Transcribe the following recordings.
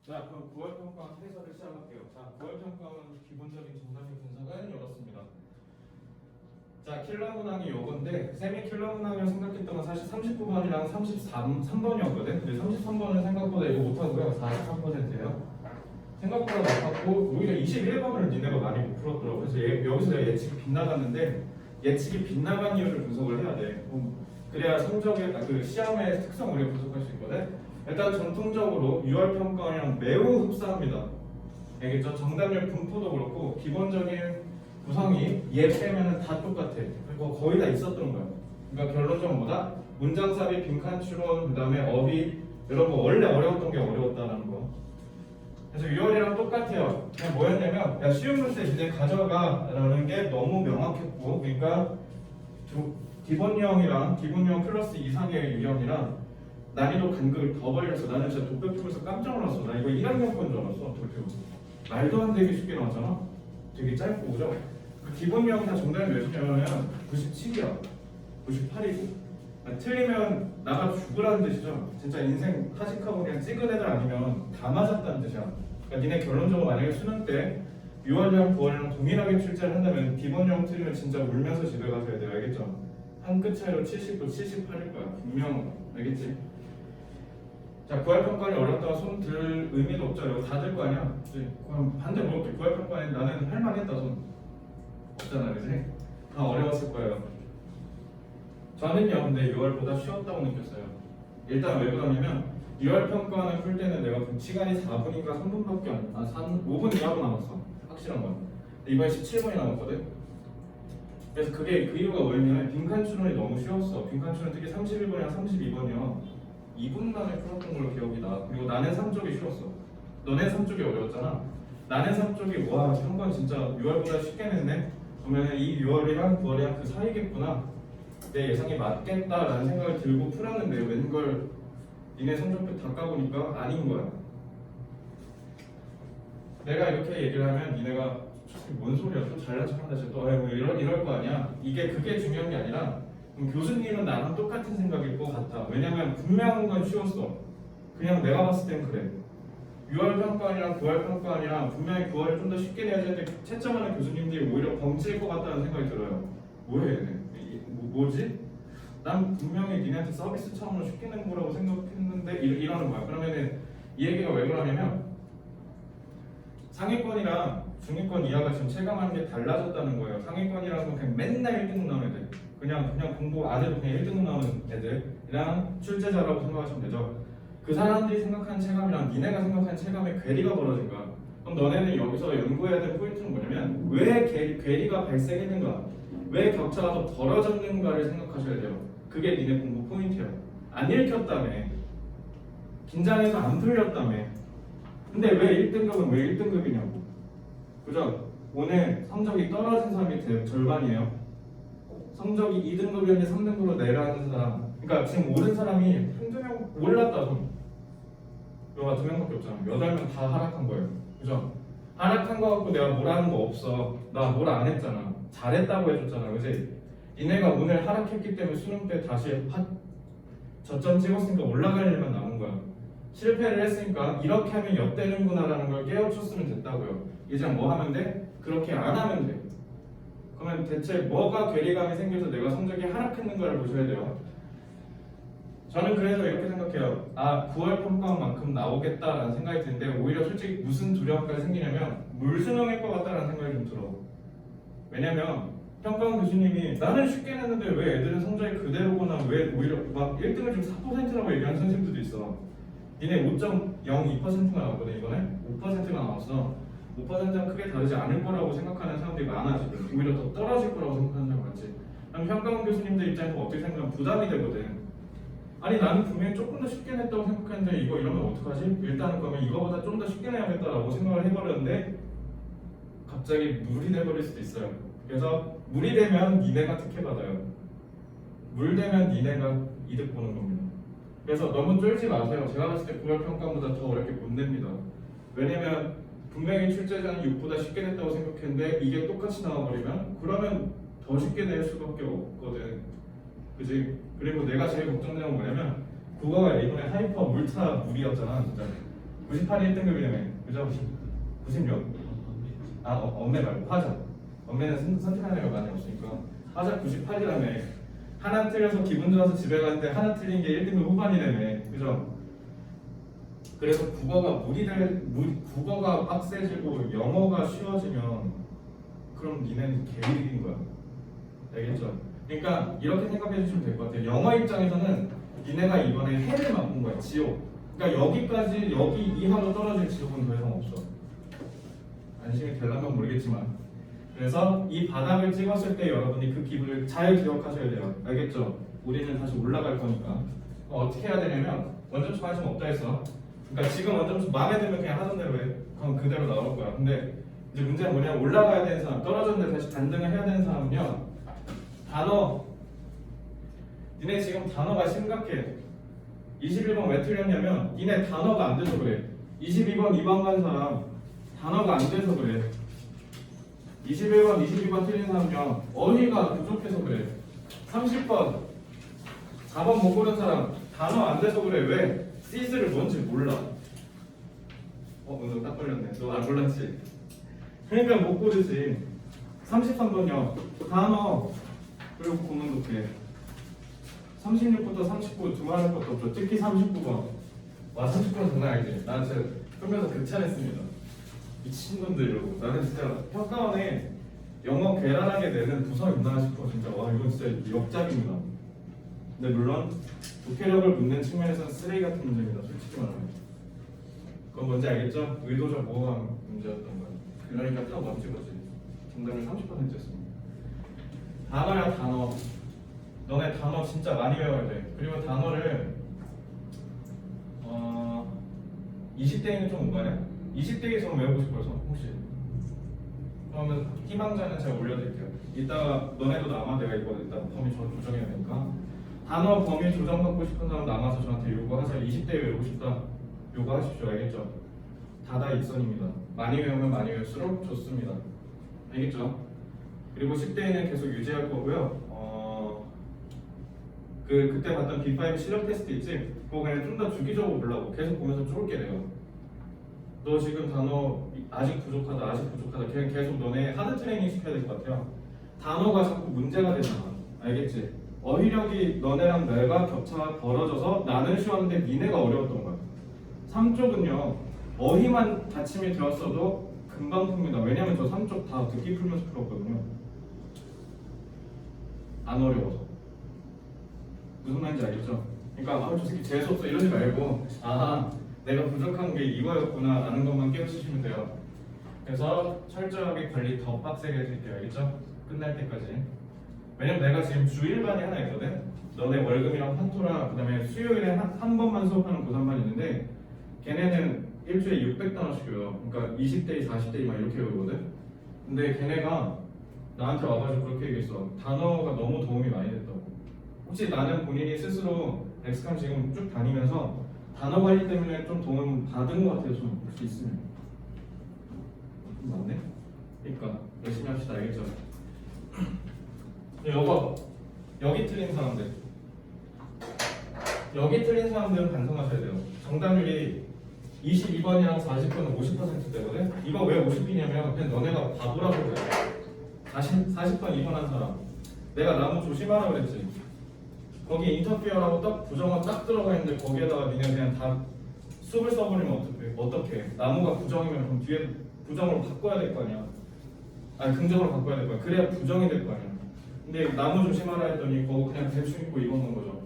자, 그럼 9월 평가 해설을 시작할게요. 자, 9월 평가는 기본적인 정답률 분석은 이렇습니다. 자, 킬러 문항이 요건데 세미 킬러 문항을 생각했던 건 사실 39번이랑 33번이었거든. 근데 33번은 생각보다 이거 못하고요. 43%예요. 생각보다 못하고 오히려 21번을 니네가 많이 못 풀었더라고. 그래서 여기서 내가 예측이 빗나갔는데 예측이 빗나간 이유를 분석을 해야 돼. 그래야 성적의 그 시험의 특성 우리가 분석할 수 있거든. 일단 전통적으로 6월 평가랑 매우 흡사합니다. 알겠죠? 정답률 분포도 그렇고 기본적인 구성이 얘 빼면은 다 똑같아. 그리고 거의 다 있었던 거야. 그러니까 결론적으로 뭐다? 문장삽입, 빈칸 추론, 그 다음에 어휘 이런 거 원래 어려웠던 게 어려웠다는 거. 그래서 6월이랑 똑같아요. 그냥 뭐였냐면 야 쉬운 문제 이제 가져가라는 게 너무 명확했고, 그러니까 기본유형이랑 기본유형 플러스 이상의 유형이랑 난이도 간극을 더 벌렸어. 나는 진짜 도표 풀면서 깜짝 놀랐어. 나 이거 1학년 건 줄 알았어. 도표 말도 안 되게 쉽게 나왔잖아. 되게 짧고 그죠? 그 기본유형 다 정답이 몇이냐면 97이야 98이고 틀리면 나가 죽으라는 뜻이죠. 진짜 인생 하식하고 그냥 찍은 애들 아니면 다 맞았다는 뜻이야. 그러니까 니네 결론적으로 만약에 수능 때 6월이랑 9월이랑 동일하게 출제를 한다면 기본유형 틀리면 진짜 울면서 집에 가셔야 돼요. 알겠죠? 한 끗 차이로 70도 78일 거야. 분명 알겠지? 자, 9월 평가는 어렵다고 손 들 의미도 없죠. 이거 다 들 거 아니야? 그럼 반대 물어볼게. 9월 평가는 나는 할만했다 손 없잖아, 그지? 다 어려웠을 거예요. 저는요, 근데 6월보다 쉬웠다고 느꼈어요. 일단 왜 그러냐면 6월 평가는 풀 때는 내가 그 시간이 4분인가 3분밖에 안, 5분 이하고 남았어. 확실한 건. 이번에 17분이 남았거든. 그래서 그게 그 이유가 뭐였냐면 빈칸 추론이 너무 쉬웠어. 빈칸 추론 특히 31번이랑 32번이요. 2분 만에 풀었던 걸로 기억이 나. 그리고 나는 3쪽이 쉬웠어. 너네 3쪽이 어려웠잖아. 나는 3쪽이 와 한번 진짜 6월보다 쉽게 냈네. 그러면 이 6월이랑 9월이랑 그 사이겠구나. 내 예상이 맞겠다라는 생각을 들고 풀었는데 웬걸 니네 성적표 다 까보니까 아닌 거야. 내가 이렇게 얘기를 하면 니네가 뭔 소리야 또 잘난 척한다 진짜 또 뭐 이럴 거 아니야. 그게 중요한 게 아니라 교수님은 나랑 똑같은 생각일 것 같다. 왜냐면 분명한 건 쉬웠어. 그냥 내가 봤을 땐 그래. 6월 평가아니랑 9월 평가아니랑 분명히 9월을 좀 더 쉽게 내야 되는데 채점하는 교수님들이 오히려 벙치일 것 같다는 생각이 들어요. 뭐해 얘네? 뭐지? 난 분명히 니네한테 서비스 차원으로 쉽게 낸 거라고 생각했는데 이러는 거야. 그러면은 이 얘기가 왜 그러냐면 상위권이랑 중위권 이하가 지금 체감하는 게 달라졌다는 거예요. 상위권이라서 그냥 맨날 1등급 나오는 애들, 그냥 공부 안 해도 그냥 1등급 나오는 애들이랑 출제자라고 생각하시면 되죠. 그 사람들이 생각하는 체감이랑 니네가 생각하는 체감의 괴리가 벌어진 거야. 그럼 너네는 여기서 연구해야 될 포인트는 뭐냐면 왜 괴리가 발생했는가, 왜 격차가 더 벌어졌는가를 생각하셔야 돼요. 그게 니네 공부 포인트야. 안 읽혔다며, 긴장해서 안 풀렸다며. 근데 왜 1등급은 왜 1등급이냐고. 그죠? 오늘 성적이 떨어진 사람이 절반이에요. 성적이 2등급이었는데 3등급으로 내려가는 사람. 그러니까 지금 오른 사람이 한두 명 올랐다 손. 너가 2명밖에 없잖아. 8명 다 하락한 거예요. 그죠? 하락한 거 갖고 내가 뭐라는 거 없어. 나 뭘 안 했잖아. 잘했다고 해줬잖아. 그지? 니네가 오늘 하락했기 때문에 수능 때 다시 저점 찍었으니까 올라갈 일만 남은 거야. 실패를 했으니까 이렇게 하면 엿되는구나라는 걸 깨우쳤으면 됐다고요. 이제 뭐 하면 돼? 그렇게 안 하면 돼. 그러면 대체 뭐가 괴리감이 생겨서 내가 성적이 하락했는가를 보셔야 돼요. 저는 그래서 이렇게 생각해요. 9월 평가만큼 나오겠다라는 생각이 드는데 오히려 솔직히 무슨 두려움까지 생기냐면 물수능일 것 같다라는 생각이 좀 들어. 왜냐면 평가원 교수님이 나는 쉽게 냈는데 왜 애들은 성적이 그대로거나 왜 오히려 막 1등을 지금 4%라고 얘기하는 선생님들도 있어. 니네 5.02%가 나왔거든. 이번에 5%가 나왔어. 5%는 크게 다르지 않을 거라고 생각하는 사람들이 많아. 지금 오히려 더 떨어질 거라고 생각하는 사람 많지. 그럼 평가원 교수님들 입장에서 어떻게 생각하면 부담이 되거든. 아니 나는 분명히 조금 더 쉽게 냈다고 생각했는데 이거 이러면 어떡하지? 일단은 그러면 이거보다 좀 더 쉽게 내야겠다라고 생각을 해버렸는데 갑자기 물이 돼버릴 수도 있어요. 그래서 물이 되면 니네가 특혜 받아요. 물 되면 니네가 이득 보는 겁니다. 그래서 너무 쫄지 마세요. 제가 봤을 때 9월 평가보다 더 어렵게 못 냅니다. 왜냐면 분명히 출제자는 6보다 쉽게 냈다고 생각했는데 이게 똑같이 나와버리면 그러면 더 쉽게 낼 수밖에 없거든. 그지? 그리고 내가 제일 걱정되는 건 뭐냐면 국어가 이번에 하이퍼 물타 물이었잖아. 진짜 98이 1등급이라며. 그죠? 96. 엄매 말고 화자. 엄매는 선택하는 애가 많이 없으니까. 화자 98이라며. 하나 틀려서 기분 좋아서 집에 갔는데 하나 틀린 게 1등급 후반이라며. 그죠? 그래서 국어가 빡세지고 영어가 쉬워지면 그럼 니네는 개이득인 거야. 알겠죠? 그러니까 이렇게 생각해 주시면 될 것 같아요. 영어 입장에서는 니네가 이번에 해를 맛본 거야. 지옥. 그러니까 여기까지 여기 이하로 떨어질 지옥은 더 이상 없어. 안심이 될란가 모르겠지만. 그래서 이 바닥을 찍었을 때 여러분이 그 기분을 잘 기억하셔야 돼요. 알겠죠? 우리는 다시 올라갈 거니까. 어떻게 해야 되냐면 원점수 관심 없다 했어. 그러니까 지금 원점수 마음에 들면 그냥 하던 대로 해. 그럼 그대로 나올 거야. 근데 이제 문제는 뭐냐? 올라가야 되는 사람, 떨어졌는데 다시 반등을 해야 되는 사람은요. 단어. 니네 지금 단어가 심각해. 21번 왜 틀렸냐면 니네 단어가 안 돼서 그래. 22번 2번 간 사람 단어가 안 돼서 그래. 21번 22번 틀린 사람은요. 어휘가 부족해서 그래. 30번 4번 못 고른 사람 단어 안 돼서 그래. 왜? 시스를 뭔지 몰라. 오늘 딱 걸렸네. 너 안 몰랐지? 그러니까 못 고르지. 33번요. 단어 그리고 구문 독해. 36부터 39 두말할 것도 없죠. 특히 39번. 와 39번 장난 아니지. 나는 진짜 끌면서 극찬했습니다. 미친놈들 이러고. 나는 진짜 평가원에 영어 괴랄하게 내는 부서 있나 싶어. 진짜 와 이건 진짜 역작입니다. 근데 물론 독해력을 묻는 측면에서는 쓰레기 같은 문제입니다. 솔직히 말하면. 그건 뭔지 알겠죠? 의도적 모호한 문제였던 거예요. 그러니까 딱 먼지 거지. 정답을 30%였습니다. 단어야 단어. 너네 단어 진짜 많이 외워야 돼. 그리고 단어를 20대에는 좀 오가냐? 20대에서 외우고 싶어서 혹시? 그러면 희망자는 제가 올려드릴게요. 이따가 너네도 남아 내가 이거 일단 범위 조정해야 되니까. 단어 범위 조정받고 싶은 사람 남아서 저한테 요구하세요. 20대에 외우고 싶다. 요구하십시오. 알겠죠? 다다 익선입니다. 많이 외우면 많이 외울수록 좋습니다. 알겠죠? 그리고 10대에는 계속 유지할 거고요. 그때 봤던 B5 실력 테스트 있지? 그거 그냥 좀 더 주기적으로 보려고 계속 보면서 쫄게 돼요. 너 지금 단어 아직 부족하다. 그냥 계속 너네 하드 트레이닝 시켜야 될 것 같아요. 단어가 자꾸 문제가 되잖아. 알겠지? 어휘력이 너네랑 내가 격차가 벌어져서 나는 쉬웠는데 니네가 어려웠던 거야. 3쪽은요. 어휘만 받침이 되었어도 금방 풉니다. 왜냐면 저 3쪽 다 듣기 풀면서 풀었거든요. 안 어려워서. 무슨 말인지 알겠죠? 그러니까 저 새끼 재수없어 이러지 말고 내가 부족한 게 이거였구나 라는 것만 깨우치시면 돼요. 그래서 철저하게 관리 더 빡세게 해드릴게요. 알겠죠? 끝날 때까지. 왜냐면 내가 지금 주 1반이 하나 있거든? 너네 월급이랑 판토랑 그 다음에 수요일에 한 번만 수업하는 고3반 있는데 걔네는 일주일에 600단어씩 외워. 그러니까 20대, 40대 막 이렇게 외우거든? 근데 걔네가 나한테 와가지고 그렇게 얘기했어. 단어가 너무 도움이 많이 됐다고. 혹시 나는 본인이 스스로 엑스캄 지금 쭉 다니면서 단어 관리 때문에 좀 도움 받은 것 같아요. 좀 혹시 있으면. 맞네? 그러니까 열심히 합시다. 알겠죠? 요거 여기 틀린 사람들 반성하셔야 돼요. 정답률이 22번이랑 40번은 50%대거든? 이거 왜 50이냐면 그냥 너네가 바보라고 그래. 40번 2번 한 사람 내가 나무 조심하라고 그랬지. 거기 인터피어라고 딱 부정어 딱 들어가 있는데 거기에다가 니네 그냥 다 숲을 써버리면 어떡해. 나무가 부정이면 그럼 뒤에 부정으로 바꿔야 될 거 아니야. 아니 긍정으로 바꿔야 될 거야. 그래야 부정이 될 거 아니야. 근데 나무 조심하라 했더니 그거 그냥 대충 입고 이거 넣은 거죠.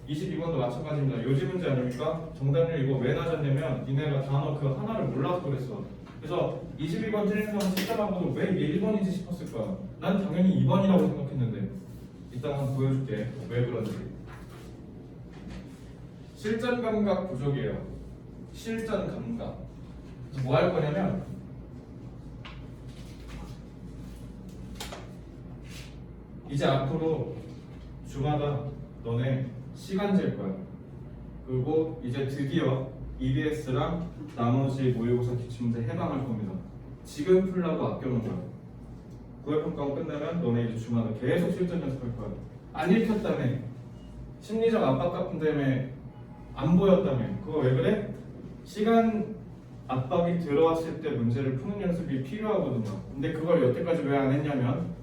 22번도 마찬가지입니다. 요지 문제 아닙니까? 정답률 이거 왜 낮았냐면 니네가 단어 그 하나를 몰라서 그랬어. 그래서 22번 틀린 사람 측정하고도 왜 이게 1번인지 싶었을 거야. 난 당연히 2번이라고 생각했는데 이따가 한번 보여줄게. 왜 그런지. 실전 감각 부족이에요. 실전 감각. 뭐 할 거냐면 이제 앞으로 주마다 너네 시간 잴 거야. 그리고 이제 드디어 EBS랑 나머지 모의고사 기출문제 해방할 겁니다. 지금 풀라고 아껴놓은 거야. 9월 평가원 끝나면 너네 이제 주마다 계속 실전 연습할 거야. 안 읽혔다며. 심리적 압박 같은 때문에 안 보였다며. 그거 왜 그래? 시간 압박이 들어왔을 때 문제를 푸는 연습이 필요하거든요. 근데 그걸 여태까지 왜 안 했냐면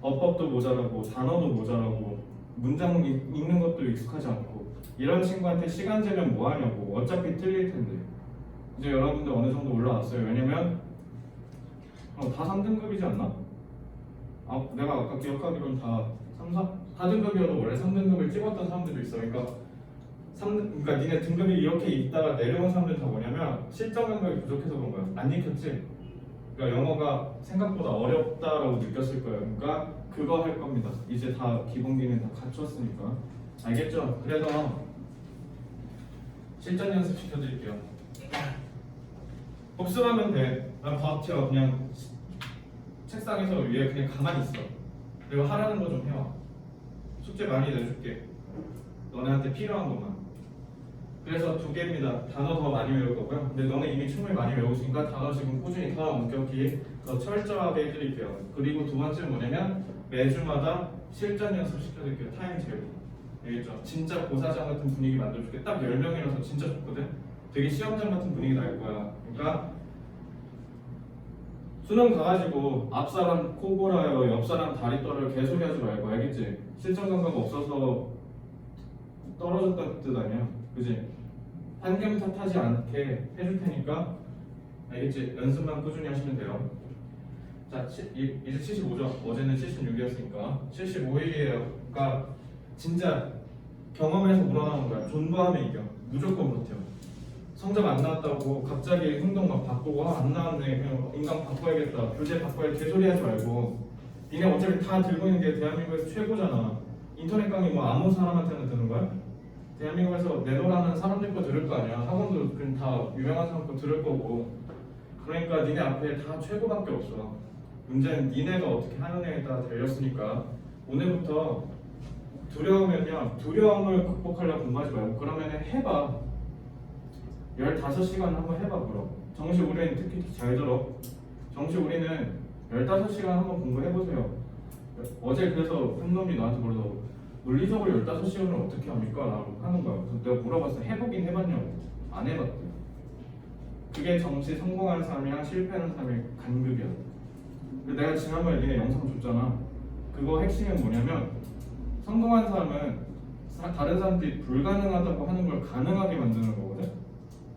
어법도 모자라고 단어도 모자라고 문장 읽는 것도 익숙하지 않고 이런 친구한테 시간 재면 뭐 하냐고. 어차피 틀릴 텐데. 이제 여러분들 어느 정도 올라왔어요. 왜냐면 다 3등급이지 않나? 내가 아까 기억하기로는 다 4등급이어도 원래 3등급을 찍었던 사람들도 있어. 그러니까 니네 등급이 이렇게 있다가 내려온 사람들은 다 뭐냐면 실전 감각이 부족해서 그런 거야. 안 익혔지? 그러니까 영어가 생각보다 어렵다라고 느꼈을 거예요. 그러니까 그거 할 겁니다. 이제 다 기본기는 다 갖췄으니까. 알겠죠? 그래서 실전 연습 시켜드릴게요. 복습하면 돼. 난 버텨. 그냥 책상에서 위에 그냥 가만히 있어. 그리고 하라는 거 좀 해와. 숙제 많이 내줄게. 너네한테 필요한 것만. 그래서 2개입니다. 단어 더 많이 외울 거고요. 근데 너네 이미 충분히 많이 외우시니까 단어 지금 꾸준히 더 엄격히 더 철저하게 해드릴게요. 그리고 2번째는 뭐냐면 매주마다 실전 연습 시켜드릴게요. 타임 제로. 알겠죠? 진짜 고사장 같은 분위기 만들어줄게. 딱 10명이라서 진짜 좋거든. 되게 시험장 같은 분위기 날 거야. 그러니까 수능 가가지고 앞사람 코 골아요, 옆사람 다리 떨어요 개소리 하지 말고. 알겠지? 실전 감각 없어서 떨어졌다는 뜻 아니야. 그지? 한겸 탓하지 않게 해줄 테니까. 알겠지? 연습만 꾸준히 하시면 돼요. 자, 이제 75죠. 어제는 76이었으니까 75일이에요. 그러니까 진짜 경험에서 우러나오는 거야. 존버하면 이겨. 무조건 버텨. 성적 안 나왔다고 갑자기 행동 막 바꾸고 안 나왔네 그냥 인강 바꿔야겠다 교재 바꿔야 개소리 하지 말고. 니네 어차피 다 들고 있는 게 대한민국에서 최고잖아. 인터넷 강의 뭐 아무 사람한테나 듣는 거야? 대한민국에서 내노라는 사람들 거 들을 거 아니야. 학원도 그냥 다 유명한 사람 거 들을 거고. 그러니까 니네 앞에 다 최고밖에 없어. 문제는 니네가 어떻게 하느냐에 따라 달렸으니까 오늘부터 두려우면요, 두려움을 극복하려고 공부하지 말고 그러면 해봐. 15시간 한번 해봐. 그럼 정시 우리는 특히 잘 들어. 정시 우리는 15시간 한번 공부해보세요. 어제 그래서 한 놈이 나한테 그러더라고. 물리적으로 15시간을 어떻게 합니까? 라고 하는 거야. 그래서 내가 물어봤어. 해보긴 해봤냐고. 안 해봤대. 그게 정시 성공하는 사람이랑 실패하는 사람의 간극이야. 근데 내가 지난번에 니네 영상 줬잖아. 그거 핵심은 뭐냐면 성공한 사람은 다른 사람들이 불가능하다고 하는 걸 가능하게 만드는 거거든.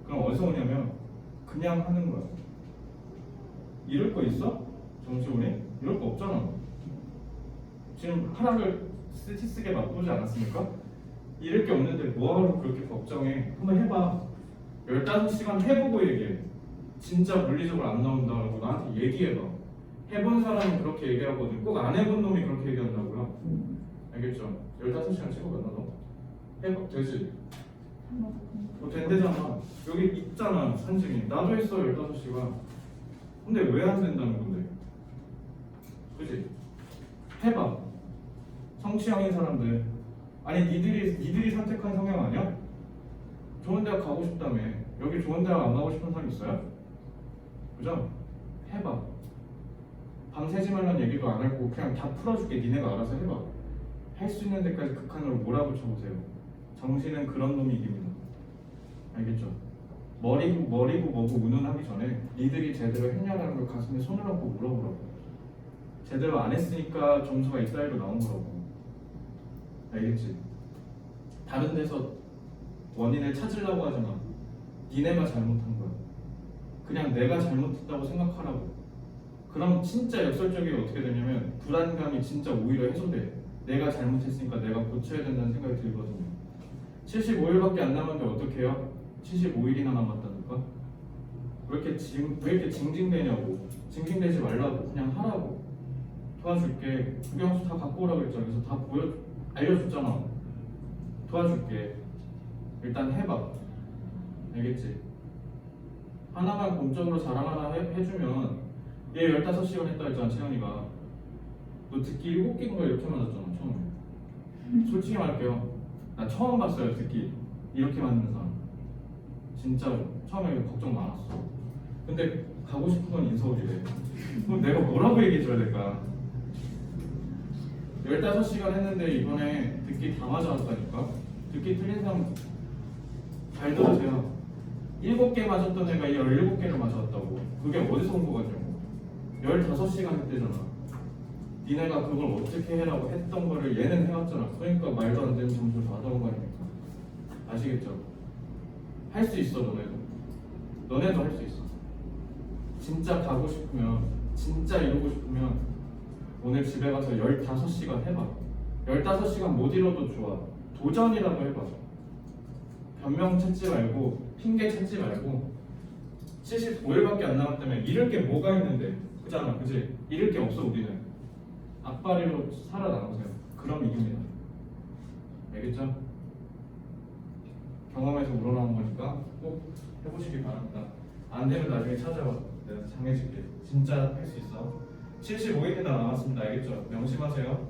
그럼 어디서 오냐면 그냥 하는 거야. 이럴 거 있어? 정시 우리? 이럴 거 없잖아. 지금 하락을 스티스게 맛보지 않았습니까? 이럴 게 없는데 뭐하러 그렇게 걱정해. 한번 해봐. 15시간 해보고 얘기해. 진짜 물리적으로 안 나온다고 나한테 얘기해봐. 해본 사람은 그렇게 얘기하거든. 꼭 안 해본 놈이 그렇게 얘기한다고요. 알겠죠? 15시간 찍어봤나 너? 해봐. 되지? 뭐 된대잖아. 여기 있잖아 산증이. 나도 했어 15시간. 근데 왜 안 된다는 건데? 그치? 해봐. 성취형인 사람들. 아니 니들이 선택한 성향 아니야? 좋은 대학 가고 싶다며. 여기 좋은 대학 안 가고 싶은 사람 있어요? 그죠? 해봐. 밤새지 말라는 얘기도 안 하고 그냥 다 풀어줄게. 니네가 알아서 해봐. 할 수 있는 데까지 극한으로 몰아붙여보세요. 정신은 그런 놈이 이깁니다. 알겠죠? 머리고 뭐고 운운하기 전에 니들이 제대로 했냐라는 걸 가슴에 손을 얹고 물어보라고. 제대로 안 했으니까 점수가 이따위로 나온 거라고. 알겠지? 다른 데서 원인을 찾으려고 하잖아. 니네가 잘못한 거야. 그냥 내가 잘못했다고 생각하라고. 그럼 진짜 역설적이 어떻게 되냐면 불안감이 진짜 오히려 해소돼. 내가 잘못했으니까 내가 고쳐야 된다는 생각이 들거든요. 75일밖에 안 남았는데 어떻게 해요? 75일이나 남았다니까? 왜 이렇게 징징대냐고. 징징대지 말라고. 그냥 하라고. 도와줄게. 국영수 다 갖고 오라고 했잖아. 그래서 다 알려줬잖아. 도와줄게. 일단 해봐. 알겠지? 하나만 공적으로 자랑 하나 해주면 얘 15시간 했다 했잖아. 채연이가. 너 듣기 7개인가 이렇게 맞았잖아. 처음에. 솔직히 말할게요. 나 처음 봤어요. 듣기 이렇게 맞는 사람. 진짜로 처음에 걱정 많았어. 근데 가고 싶은 건 인서울이래. 그럼 내가 뭐라고 얘기해줘야 될까? 15시간 했는데 이번에 듣기 다 맞아왔다니까. 듣기 틀린 사람 잘 들으세요. 7개 맞았던 애가 17개를 맞았다고. 그게 어디서 온 거같냐고. 15시간 했대잖아. 니네가 그걸 어떻게 해라고 했던 거를 얘는 해왔잖아. 그러니까 말도 안 되는 점수를 받아온 거 아닙니까? 아시겠죠? 할 수 있어. 너네도 할 수 있어. 진짜 가고 싶으면, 진짜 이루고 싶으면 오늘 집에 가서 15시간 해봐. 15시간 못 이뤄도 좋아. 도전이라도 해봐. 변명 찾지 말고, 핑계 찾지 말고. 75일밖에 안 남았다며 잃을 게 뭐가 있는데. 그잖아, 그지? 잃을 게 없어 우리는. 앞발이로 살아남으세요. 그럼 이깁니다. 알겠죠? 경험에서 우러나온 거니까 꼭 해보시기 바랍니다. 안 되면 나중에 찾아와. 내가 장해줄게. 진짜 할 수 있어. 75일이나 남았습니다. 알겠죠? 명심하세요.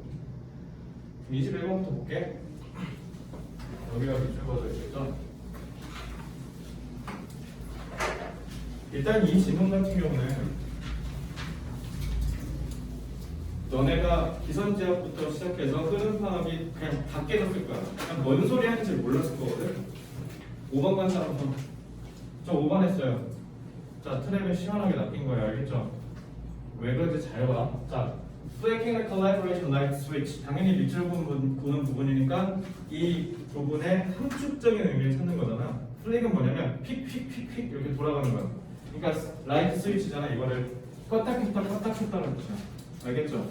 21번부터 볼게. 여기가 밑줄 그어져 있겠죠? 일단 이 지문 같은 경우는 너네가 기선제압부터 시작해서 흐름 파악이 그냥 다 깨졌을 거야. 그냥 뭔 소리 하는지 몰랐을 거거든. 5번 간 사람 저 5번 했어요. 자, 트랩을 시원하게 낚인 거예요. 알겠죠? 왜 그런지 잘 봐. 자, flaking the collaboration light switch. 당연히 밑줄 보는 부분이니까 이 부분의 함축적인 의미를 찾는 거잖아. 플릭은 뭐냐면 픽픽픽픽 이렇게 돌아가는 거야. 그러니까 라이트 스위치잖아. 이거를 껐다 켰다라는 뜻이야. 알겠죠?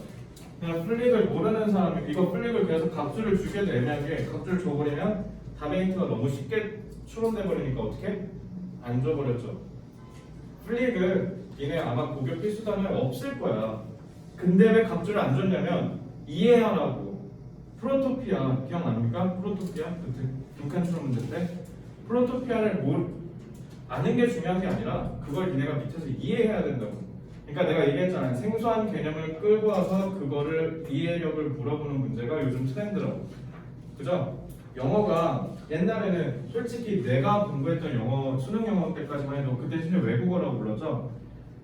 그냥 플릭을 모르는 사람이 이거 플릭을 그래서 값수를 주게도 애매하게 값수를 줘버리면 다메이트가 너무 쉽게 추론돼 버리니까 어떻게? 안 줘버렸죠. 플릭을 얘네 아마 고교 필수단에 없을 거야. 근데 왜 값수를 안 줬냐면 이해하라고. 프로토피아 기억납니까? 프로토피아? 그때 빈칸 추론 문제 때 프로토피아를 아는 게 중요한 게 아니라 그걸 니네가 밑에서 이해해야 된다고. 그러니까 내가 얘기했잖아요. 생소한 개념을 끌고 와서 그거를 이해력을 물어보는 문제가 요즘 트렌드라고. 그죠? 영어가 옛날에는 솔직히 내가 공부했던 영어, 수능 영어 때까지만 해도 그때 진짜 외국어라고 불렀죠.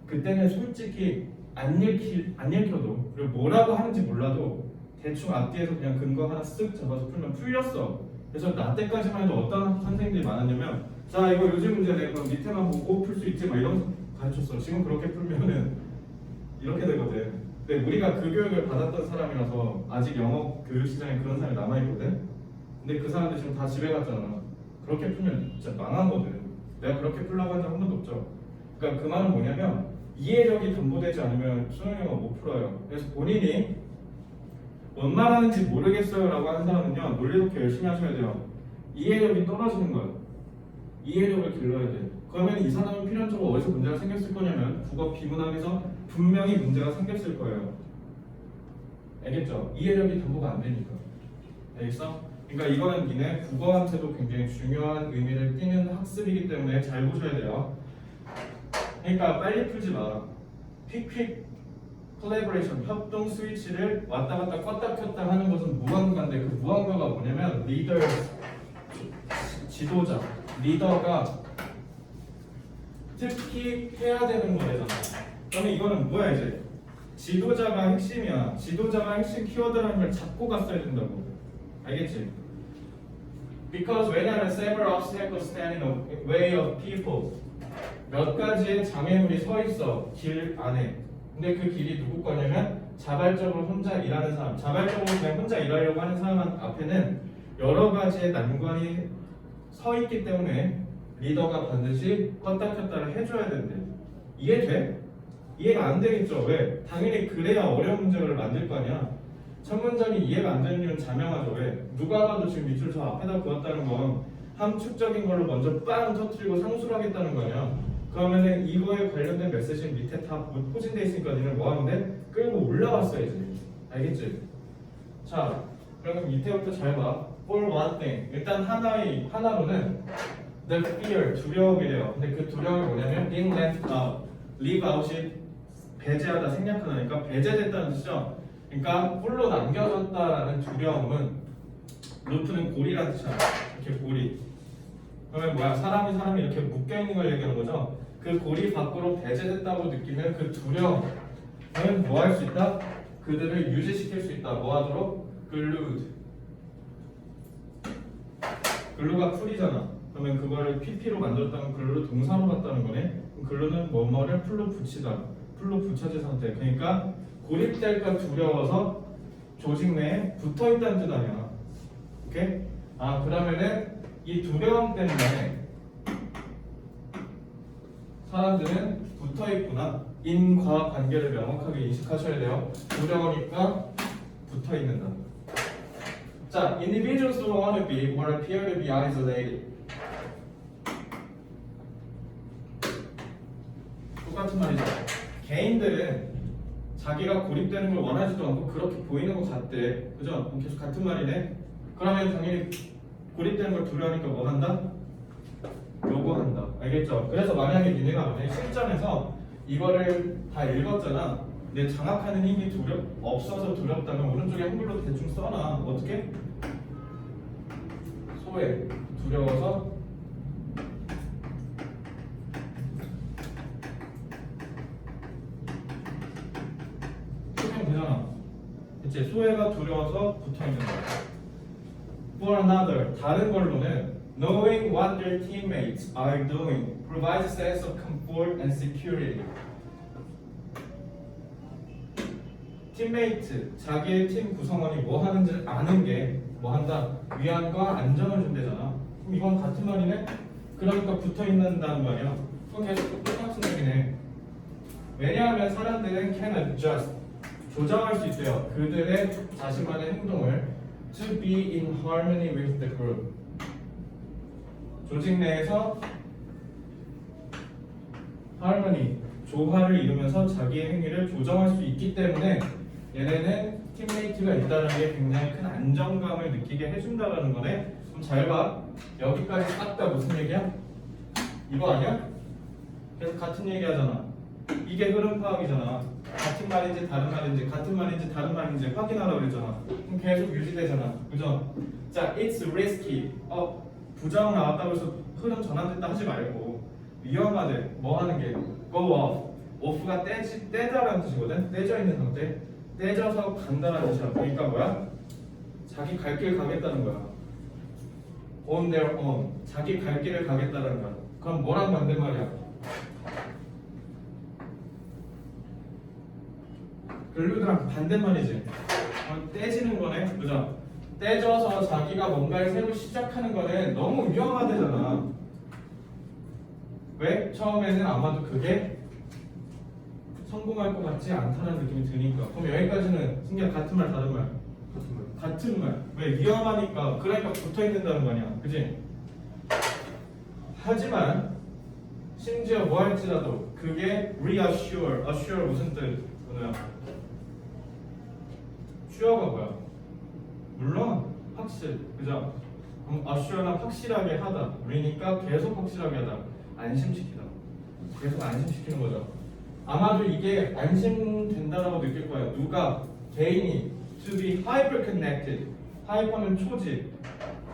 그때는 솔직히 안 읽혀도 그리고 뭐라고 하는지 몰라도 대충 앞뒤에서 그냥 근거 하나 쓱 잡아서 풀면 풀렸어. 그래서 나 때까지만 해도 어떤 선생님들이 많았냐면 자 이거 요즘 문제네 그럼 밑에만 보고 풀 수 있지 막 이런 가르쳤어. 지금 그렇게 풀면은 이렇게 되거든. 근데 우리가 그 교육을 받았던 사람이라서 아직 영어 교육 시장에 그런 사람이 남아있거든. 근데 그 사람들 지금 다 집에 갔잖아. 그렇게 풀면 진짜 망한 거든. 내가 그렇게 풀라고 한 적 한 번도 없죠. 그러니까 그 말은 뭐냐면 이해력이 담보되지 않으면 수능 영어 못 풀어요. 그래서 본인이 뭔 말하는지 모르겠어요 라고 하는 사람은요 논리독해 열심히 하셔야 돼요. 이해력이 떨어지는 거예요. 이해력을 길러야 돼. 그러면 이 사람은 필연적으로 어디서 문제가 생겼을 거냐면 국어 비문학에서 분명히 문제가 생겼을 거예요. 알겠죠? 이해력이 담보가 안 되니까. 알겠어? 그러니까 이거는 니네 국어한테도 굉장히 중요한 의미를 띠는 학습이기 때문에 잘 보셔야 돼요. 그러니까 빨리 풀지 마. 퀵퀵 콜라보레이션 협동 스위치를 왔다 갔다 껐다 켰다 하는 것은 무언가인데 그 무언가가 뭐냐면 리더 지도자 리더가 특히 해야 되는 거래잖아. 그러면 이거는 뭐야 이제 지도자가 핵심이야. 지도자가 핵심 키워드라는 걸 잡고 갔어야 된다고. 알겠지? Because when there are several obstacles stand in the way of people 몇 가지의 장애물이 서 있어 길 안에. 근데 그 길이 누구 거냐면 자발적으로 혼자 일하는 사람, 자발적으로 그냥 혼자 일하려고 하는 사람 앞에는 여러 가지의 난관이 서 있기 때문에 리더가 반드시 껐다 켰다를 해줘야 된대. 이해돼? 이해가 안 되겠죠? 왜? 당연히 그래야 어려운 문제를 만들 거 아니야. 첫 문장이 이해가 안 되는 이유는 자명하죠. 왜? 누가 봐도 지금 밑줄 저 앞에다 그었다는 건 함축적인 걸로 먼저 빵 터뜨리고 상수를 하겠다는 거 아니야. 그러면은 이거에 관련된 메시지는 밑에 다 포진돼 있으니까 니는 뭐 하면 돼? 끌고 올라왔어야지. 알겠지? 자, 그러면 밑에부터 잘 봐. For one thing. 일단 하나로는 the fear, 두려움이래요. 근데 그 두려움이 뭐냐면 being left out, leave out이 배제하다, 생략하다니까 배제됐다는 뜻이죠. 그러니까 홀로 남겨졌다라는 두려움은 루트는 고리라는 뜻이야. 이렇게 고리. 그러면 뭐야? 사람이 이렇게 묶여 있는 걸 얘기하는 거죠. 그 고리 밖으로 배제됐다고 느끼면 그 두려움은 뭐 할 수 있다? 그들을 유지시킬 수 있다. 뭐 하도록? glued. 글루가 풀이잖아. 그러면 그거를 PP로 만들었다는 글로 동사로 갔다는 거네. 그럼 글로는 뭐뭐를 풀로 붙이다. 풀로 붙여진 상태. 그러니까 고립될까 두려워서 조직 내에 붙어있다는 뜻 아니야. 오케이? 아 그러면은 이 두려움 때문에 사람들은 붙어있구나. 인과 관계를 명확하게 인식하셔야 돼요. 두려우니까 붙어있는다. 자, individuals don't want to be or appear to be isolated. 똑같은 말이죠. 개인들은 자기가 고립되는 걸 원하지도 않고 그렇게 보이는 것 같대. 그죠? 그럼 계속 같은 말이네. 그러면 당연히 고립되는 걸 두려우니까 뭐 한다? 요구한다. 알겠죠? 그래서 만약에 니네가 만약에 실전에서 이거를 다 읽었잖아. 근데 장악하는 힘이 없어서 두렵다면 오른쪽에 한글로 대충 써놔. 어떻게? 소외, 두려워서 쓰면 되잖아. 이제 소외가 두려워서 붙어있는 거야. For another, 다른 걸로는 knowing what their teammates are doing provides a sense of comfort and security. 팀메이트, 자기의 팀 구성원이 뭐 하는지 아는 게 뭐 한다? 위안과 안정을 준대잖아. 그럼 이건 같은 말이네? 그러니까 붙어 있는다는 말이야. 그건 계속 똑같은 얘기네. 왜냐하면 사람들은 can adjust, 조정할 수 있대요. 그들의 자신만의 행동을 to be in harmony with the group. 조직 내에서 harmony, 조화를 이루면서 자기의 행위를 조정할 수 있기 때문에 얘네는 팀메이트가 있다는 게 굉장히 큰 안정감을 느끼게 해준다는 거네. 그럼 잘 봐. 여기까지 싹 다 무슨 얘기야? 이거 아니야? 계속 같은 얘기 하잖아. 이게 흐름 파악이잖아. 같은 말인지 다른 말인지 같은 말인지 다른 말인지 확인하라고 그랬잖아. 그럼 계속 유지되잖아. 그죠? 자, it's risky. 부정 나왔다고 해서 흐름 전환됐다 하지 말고 위험하대. 뭐 하는 게? go off. off가 떼자라는 뜻이거든. 떼져 있는 상태. 떼져서 간다라는 뜻이야. 그러니까 뭐야? 자기 갈 길 가겠다는 거야. on their own. 자기 갈 길을 가겠다는 거야. 그럼 뭐랑 반대말이야? 글루드랑 반대말이지. 떼지는 거네. 그죠? 떼져서 자기가 뭔가를 새로 시작하는 거는 너무 위험하대잖아. 왜? 처음에는 아마도 그게 성공할 것 같지 않다는 느낌이 드니까. 그럼 여기까지는 승기야 같은 말 다른 말? 같은 말. 왜? 위험하니까. 그러니까 붙어있는다는 거 아니야. 그지? 하지만 심지어 뭐 할지라도 그게 reassure. assure 무슨 뜻? 뭐야? sure가 뭐야? 물론 확실. 그죠? 그럼 assure는 확실하게 하다. 우리니까 계속 확실하게 하다. 안심시키다. 계속 안심시키는 거죠. 아마도 이게 안심된다라고 느낄 거예요. 누가? 개인이 to be hyper connected. 하이퍼는 초지.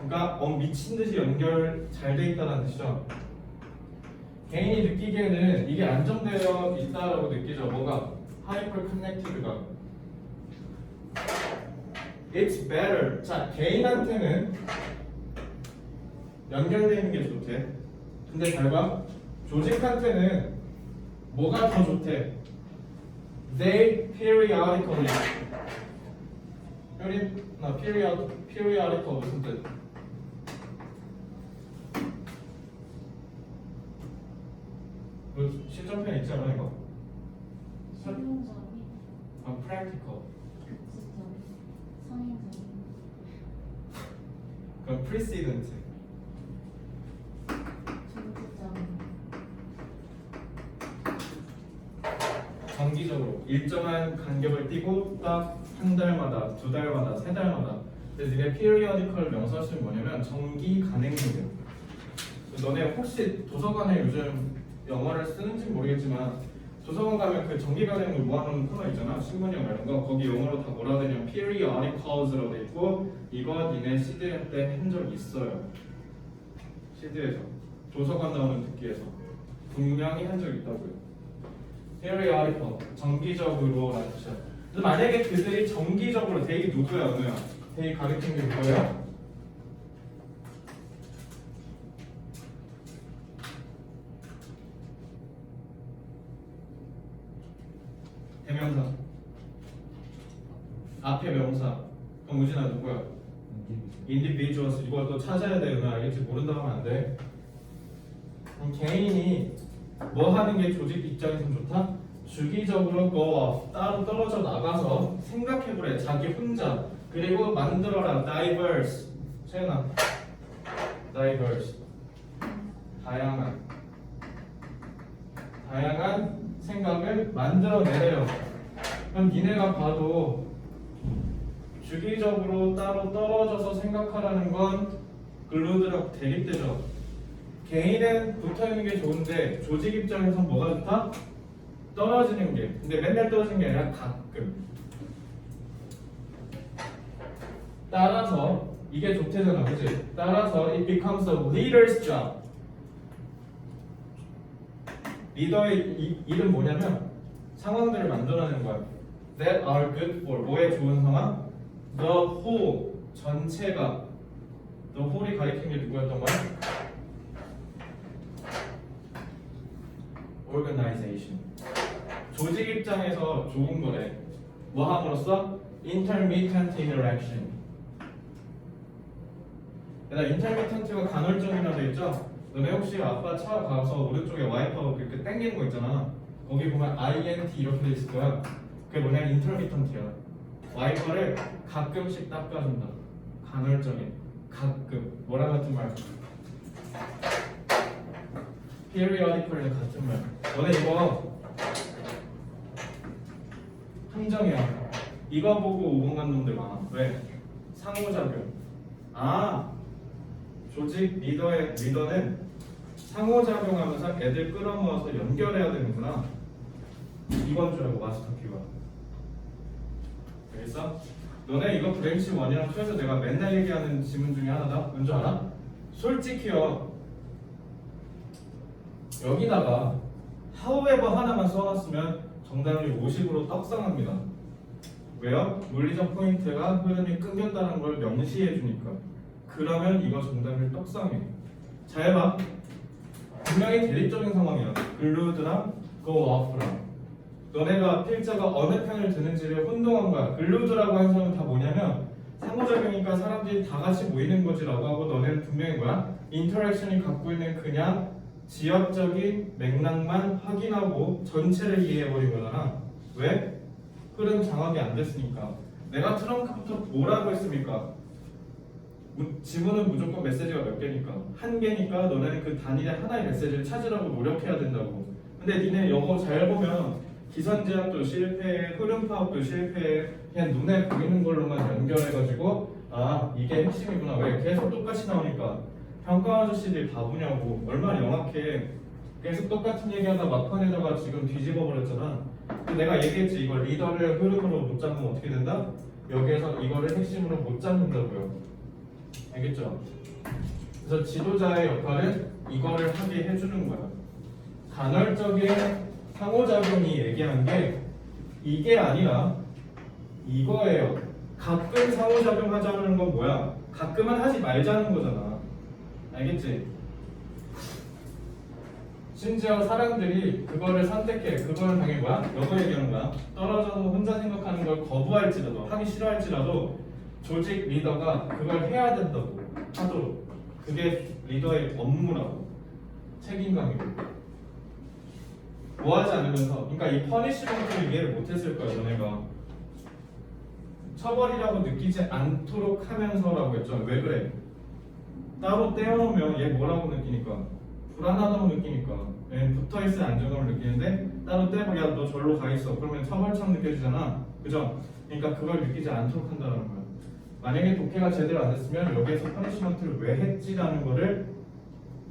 그러니까 미친 듯이 연결 잘 돼 있다는 뜻이죠. 개인이 느끼기에는 이게 안정되어 있다라고 느끼죠. 뭐가? hyper connected가. It's better. 자, 개인한테는 연결되어 있는 게 좋대. 근데 잘 봐. 조직한테는 뭐가 더 좋대? They periodically. periodical 무슨 뜻? 실전편 있지 않아 이거? 실용적인 practical. 성인적인 그럼 precedent. 중지적인 정기적으로 일정한 간격을 띄고 딱 한 달마다, 두 달마다, 세 달마다. 그래서 이게 periodical 명사뜻이 뭐냐면 정기 간행이에요. 너네 혹시 도서관에 요즘 영어를 쓰는지 모르겠지만 도서관 가면 그 정기 간행을 모아놓은 코너 있잖아. 신문이나 이런 거. 거기 영어로 다 뭐라 되냐면 periodicals라고 돼 있고 이거 니네 CDL 때 한 적 있어요. CD에서 도서관 나오는 듣기에서 분명히 한 적 있다고요. periodical 정기적으로 라는 뜻이야. 그래서 만약에 그들이 정기적으로 대이 누구야 은우야? 대이 가르친 게 뭐예요? 대명사 앞에 명사. 그럼 우진아 누구야? individuals. 이걸 또 찾아야 돼. 너 알겠지? 모른다고 하면 안 돼. 그럼 개인이 뭐 하는 게 조직 입장에서는 좋다? 주기적으로 go off, 따로 떨어져 나가서 생각해보래. 자기 혼자. 그리고 만들어라. diverse. 채연아. diverse. 다양한 생각을 만들어내래요. 그럼 니네가 봐도 주기적으로 따로 떨어져서 생각하라는 건 글루드랑 대립되죠. 개인은 붙어있는 게 좋은데 조직 입장에서 뭐가 좋다? 떨어지는 게. 근데 맨날 떨어지는 게 아니라 가끔. 따라서 이게 좋대잖아, 그치? 따라서 it becomes a leader's job. 리더의 일은 뭐냐면 상황들을 만들어내는 거야. That are good for. 뭐에 좋은 상황? The whole. 전체가. The whole이 가리킨 게 누구였던 거야? Organization. 조직 입장에서 좋은 거래. 뭐 함으로써? Intermittent interaction. 얘들아, intermittent가 간헐적이라고 돼 있죠? 너네 혹시 아빠 차 가서 오른쪽에 와이퍼 이렇게 당기는 거 있잖아. 거기 보면 INT 이렇게 돼 있을 거야. 그게 뭐냐? intermittent이야. 와이퍼를 가끔씩 닦아준다. 간헐적인. 가끔. 뭐랑 같은 말? periodical이랑 같은 말. 너네 이거 함정이야. 이거 보고 5번 간 놈들 많아. 왜? 상호작용. 아, 조직 리더는 상호작용하면서 애들 끌어모아서 연결해야 되는구나. 이건 줄 알고 마스터 키워드. 알겠어? 너네 이거 브랜치 1이랑 2에서 내가 맨날 얘기하는 지문 중에 하나다. 뭔지 알아? 솔직히요. 여기다가 however 하나만 써놨으면 정답률이 50으로 떡상합니다. 왜요? 물리적 포인트가 흐름이 끊겼다는 걸 명시해 주니까. 그러면 이거 정답률 떡상해. 잘 봐. 분명히 대립적인 상황이야. 글루드랑 go off랑. 너네가 필자가 어느 편을 드는지를 혼동한 거야. 글루드라고 하는 사람은 다 뭐냐면 상호작용이니까 사람들이 다 같이 모이는 거지라고 하고, 너네는 분명히 뭐야? 인터랙션이 갖고 있는 그냥 지역적인 맥락만 확인하고 전체를 이해해버린 거잖아. 왜? 흐름 장악이 안 됐으니까. 내가 트렁크부터 뭐라고 했습니까? 지문은 무조건 메시지가 몇 개니까? 한 개니까 너네는 그 단일의 하나의 메시지를 찾으라고 노력해야 된다고. 근데 니네 영어 잘 보면 기선제압도 실패해, 흐름 파악도 실패해. 그냥 눈에 보이는 걸로만 연결해가지고 아, 이게 핵심이구나. 왜? 계속 똑같이 나오니까. 평가 아저씨들이 바보냐고. 얼마나 영악해. 계속 똑같은 얘기하다 막판에다가 지금 뒤집어 버렸잖아. 내가 얘기했지. 이걸 리더를 흐름으로 못 잡으면 어떻게 된다? 여기에서 이거를 핵심으로 못 잡는다고요. 알겠죠? 그래서 지도자의 역할은 이거를 하게 해주는 거야. 간헐적인 상호작용이 얘기한 게 이게 아니라 이거예요. 가끔 상호작용 하자는 건 뭐야? 가끔은 하지 말자는 거잖아. 알겠지? 심지어 사람들이 그거를 선택해. 그거는 당연히 뭐야? 이거 얘기하는 거야. 떨어져서 혼자 생각하는 걸 거부할지라도, 하기 싫어할지라도 조직 리더가 그걸 해야 된다고 하도록. 그게 리더의 업무라고. 책임감이고. 뭐하지 않으면서. 그러니까 이 퍼니시먼트를 이해를 못했을 거야, 너네가. 처벌이라고 느끼지 않도록 하면서라고 했죠. 왜 그래? 따로 떼어놓으면 얘 뭐라고 느끼니까? 불안하다고 느끼니까. 얘는 붙어있을 안정감을 느끼는데 따로 떼고 야 너 절로 가 있어. 그러면 처벌처럼 느껴지잖아. 그죠? 그러니까 그걸 느끼지 않도록 한다는 거야. 만약에 독해가 제대로 안 됐으면 여기에서 퍼니시먼트를 왜 했지라는 거를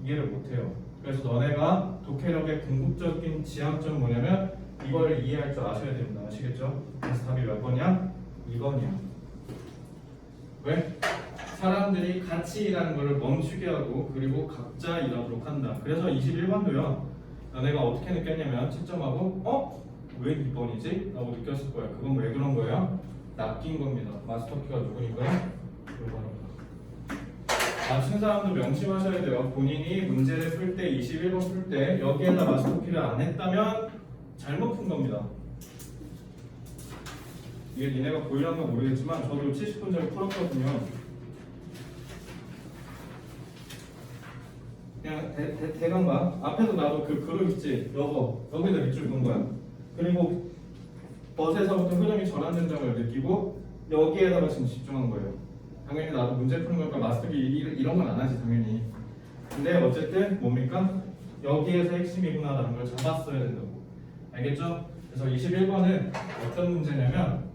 이해를 못해요. 그래서 너네가 독해력의 궁극적인 지향점은 뭐냐면 이거를 이해할 줄 아셔야 됩니다. 아시겠죠? 그래서 답이 몇 번이야? 2번이야. 왜? 사람들이 같이 일하는 것을 멈추게 하고 그리고 각자 일하도록 한다. 그래서 21번도요. 너네가 어떻게 느꼈냐면 채점하고 왜 2번이지? 라고 느꼈을 거야. 그건 왜 그런 거예요? 낚인 겁니다. 마스터키가 누구니까요? 이거입니다. 맞춘 사람도 명심하셔야 돼요. 본인이 문제를 풀 때 21번 풀 때 여기에다 마스터키를 안 했다면 잘못 푼 겁니다. 이게 니네가 보이려면 모르겠지만 저도 70분짜리 풀었거든요. 그냥 대강 봐. 앞에서 나도 그 그룹 있지. 여기다 밑줄 본 거야. 그리고 벗에서부터 흐름이 전환된 점을 느끼고 여기에다가 지금 집중한 거예요. 당연히 나도 문제 푸는 거니까 마스터기 이런 건 안 하지 당연히. 근데 어쨌든 뭡니까? 여기에서 핵심이구나라는 걸 잡았어야 된다고. 알겠죠? 그래서 21번은 어떤 문제냐면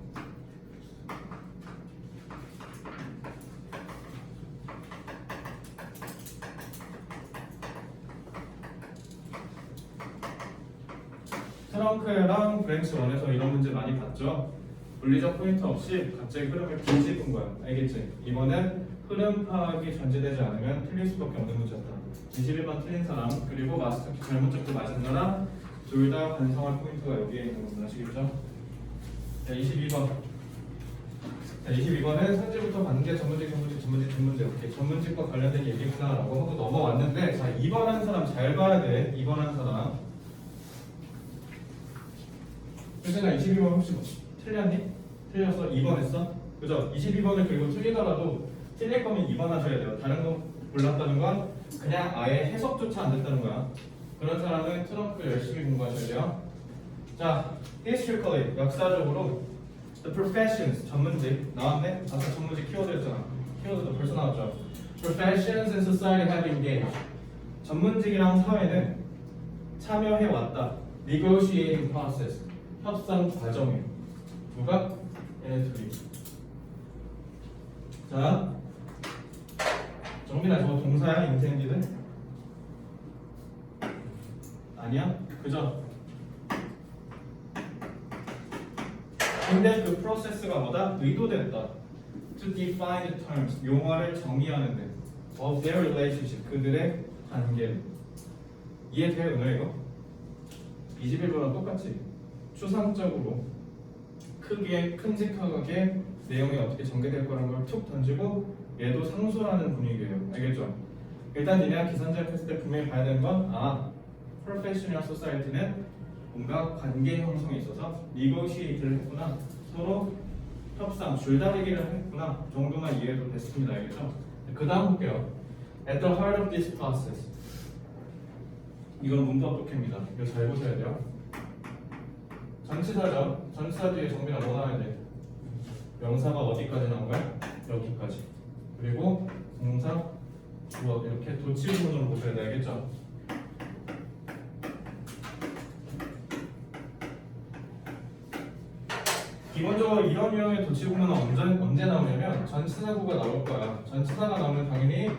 트렁크랑 브랜치 1에서 이런 문제 많이 봤죠? 분리적 포인트 없이 갑자기 흐름을 뒤집은 거야. 알겠지? 이번엔 흐름 파악이 전제되지 않으면 틀릴 수밖에 없는 문제다. 21번 틀린 사람 그리고 마스터키 잘못 잡고 맞은 사람 둘 다 반성할 포인트가 여기에 있는 건 아시겠죠? 자, 22번. 자, 22번은 선지부터 관계, 전문직, 이렇게 전문직과 관련된 얘기구나라고 하고 넘어왔는데 자, 2번 한 사람 잘 봐야 돼. 2번 한 사람. 그래서 22번 혹시 뭐 틀렸니? 틀렸어? 2번 했어? 그죠? 22번을 그리고 틀리더라도 틀릴 거면 2번 하셔야 돼요. 다른 거 몰랐다는 건 그냥 아예 해석조차 안 됐다는 거야. 그런 사람은 트렁크 열심히 공부하셔야 돼요. 자, historically 역사적으로 the professions 전문직 나왔네? 아까 전문직 키워드였잖아. 키워드도 벌써 나왔죠. Professions and society have engaged. 전문직이랑 사회는 참여해 왔다. Negotiating process. 협상 과정이에요. 누가? 얘네 둘이. 자, 정민아 저거 동사야? 인텐디드? 아니야? 그죠? 근데 그 프로세스가 뭐다? 의도됐다. To define the terms, 용어를 정의하는 데 of their relationship, 그들의 관계. 이해돼요? 오늘 이거? 21번랑 똑같지? 추상적으로 크게 큼직하게 내용이 어떻게 전개될 거라는 걸 툭 던지고 얘도 상수라는 분위기예요. 알겠죠? 일단 니네가 기선제압 했을 때 분명히 봐야 되는 건 프로페셔널 소사이티는 뭔가 관계 형성에 있어서 negotiate를 했구나, 서로 협상, 줄다리기를 했구나 정도만 이해해도 됐습니다. 알겠죠? 그 다음 볼게요. At the heart of this process. 이건 문법 독해입니다. 이거 잘 보셔야 돼요. 전치사죠. 전치사 뒤에 정비가 뭐 나와야 돼? 명사가 어디까지 나온 거야? 여기까지. 그리고 동사, 주어 이렇게 도치구문으로 보셔야 돼. 알겠죠? 기본적으로 이런 유형의 도치구문은 언제 나오냐면 전치사구가 나올 거야. 전치사가 나오면 당연히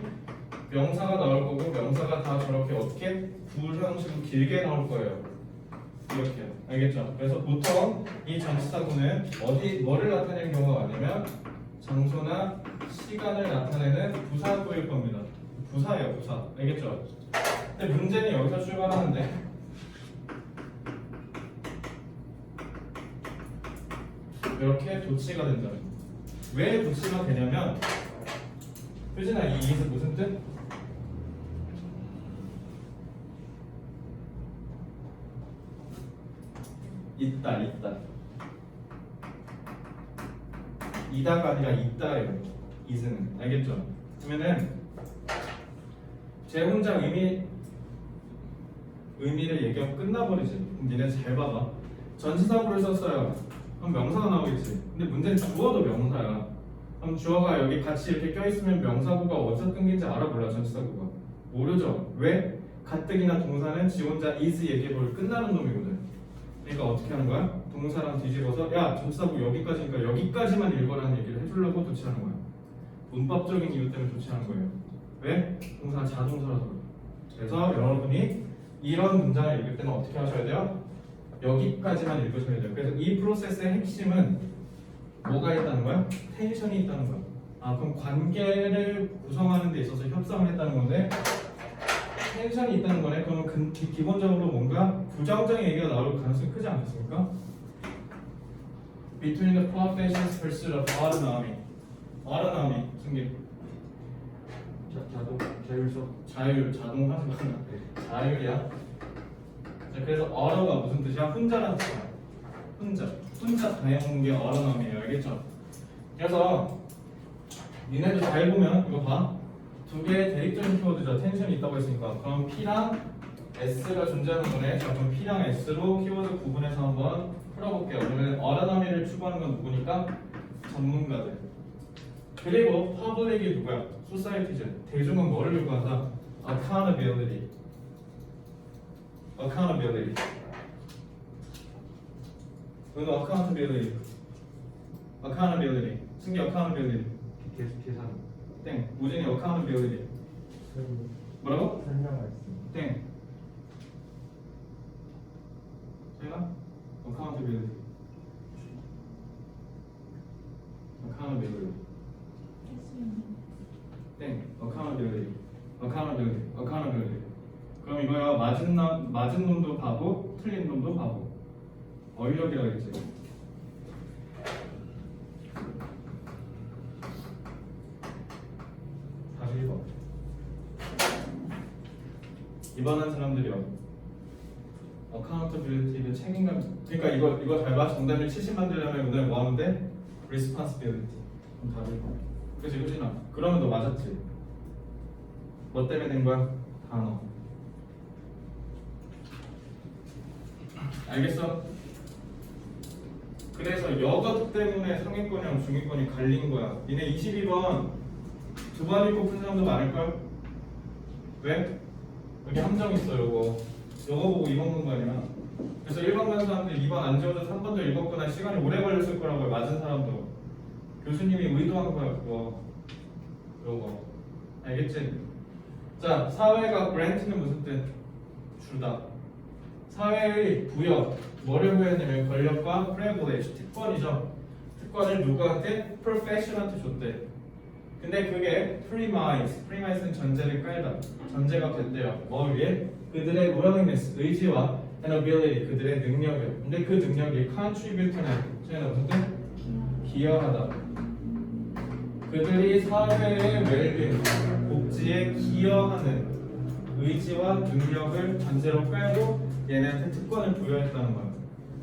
명사가 나올 거고 명사가 다 저렇게 어떻게 부형식으로 길게 나올 거예요. 이렇게요. 알겠죠? 그래서 보통 이 전치사구는 뭐를 나타내는 경우가 많으면 장소나 시간을 나타내는 부사구일 겁니다. 부사예요, 부사. 알겠죠? 근데 문제는 여기서 출발하는데 이렇게 도치가 된다. 왜 도치가 되냐면 효진아, 이 it은 무슨 뜻? 있다. 이다가 아니라 있다예요. it은. 알겠죠? 그러면은 제 혼자 의미를 얘기하고 끝나버리지. 그럼 니네 잘 봐봐. 전치사구를 썼어요. 그럼 명사가 나오겠지. 근데 문제는 주어도 명사야. 그럼 주어가 여기 같이 이렇게 껴있으면 명사구가 어디서 끊긴지 알아 몰라? 전치사구가 모르죠. 왜? 가뜩이나 동사는 지 혼자 is 얘기해볼 끝나는 놈이거든. 그러니까 어떻게 하는 거야? 동사랑 뒤집어서 야 전치사구 여기까지니까 여기까지만 읽어라는 얘기를 해주려고 도치하는 거야. 문법적인 이유 때문에 도치하는 거예요. 왜? 동사가 자동사라서 그래. 그래서 여러분이 이런 문장을 읽을 때는 어떻게 하셔야 돼요? 여기까지만 읽으셔야 돼요. 그래서 이 프로세스의 핵심은 뭐가 있다는 거야? 텐션이 있다는 거야. 그럼 관계를 구성하는 데 있어서 협상을 했다는 건데 텐션이 있다는 거네. 그러면 기본적으로 뭔가 부정적인 얘기가 나올 가능성이 크지 않겠습니까? Between the profession's pursuit of autonomy. autonomy 승기. 자율, 자동 하지 마. 자율이야. 자, 그래서 auto가 무슨 뜻이야? 혼자라는 뜻이야. 혼자 다 해먹는 게 어른함이에요. 알겠죠? 그래서 니네도 잘 보면 이거 봐. 두 개의 대립적인 키워드죠. 텐션이 있다고 했으니까. 그럼 P랑 S가 존재하는 거네. 자, 그럼 P랑 S로 키워드 구분해서 한번 풀어볼게요. 그러면 어른함이를 추구하는 건 누구니까? 전문가들. 그리고 퍼블릭이 누구야? 소사이티즈. 대중은 뭐를 요구한다? accountability. 은호 accountability. 승기 accountability. 계산. 땡. 우진이 accountability. 뭐라고? 설명했습니다. 땡. 제가 accountability. 땡. accountability. 그럼 이거야 맞은 놈도 바보, 틀린 놈도 바보. 어휘력이라 그랬지. 다시 읽어. 이번한 사람들이요. accountability는 책임감. 그러니까 이거 잘 봐. 정답률 70 만들려면 오늘 뭐 하면 돼? responsibility. 그럼 다 읽어. 그치 효진아. 그러면 너 맞았지. 뭐 때문에 된 거야? 단어. 알겠어? 그래서 여것 때문에 상위권이랑 중위권이 갈린 거야. 니네 22번 두 번 읽고 푼 사람도 많을걸? 왜? 여기 함정 있어 요거 보고 2번 본 거 아니야. 그래서 1번 간 사람들 2번 안 지워서 3번도 읽었거나 시간이 오래 걸렸을 거라고요. 맞은 사람도. 교수님이 의도한 거야 그거. 요거 알겠지? 자, 사회가 grant는 무슨 뜻? 주다. 사회의 부여, 뭐를 부여했냐면 권력과 privilege, 특권이죠. 특권을 누구한테? profession한테 줬대. 근데 그게 premise는 전제를 깔다. 전제가 됐대요. 뭐 위에? 그들의 willingness, 의지와 and ability, 그들의 능력이요. 근데 그 능력이 contribute는 저희는 무슨 뜻? 기여하다. 그들이 사회의 웰빙, 복지에 기여하는 의지와 능력을 전제로 깔고 얘네한테 특권을 부여했다는 거야.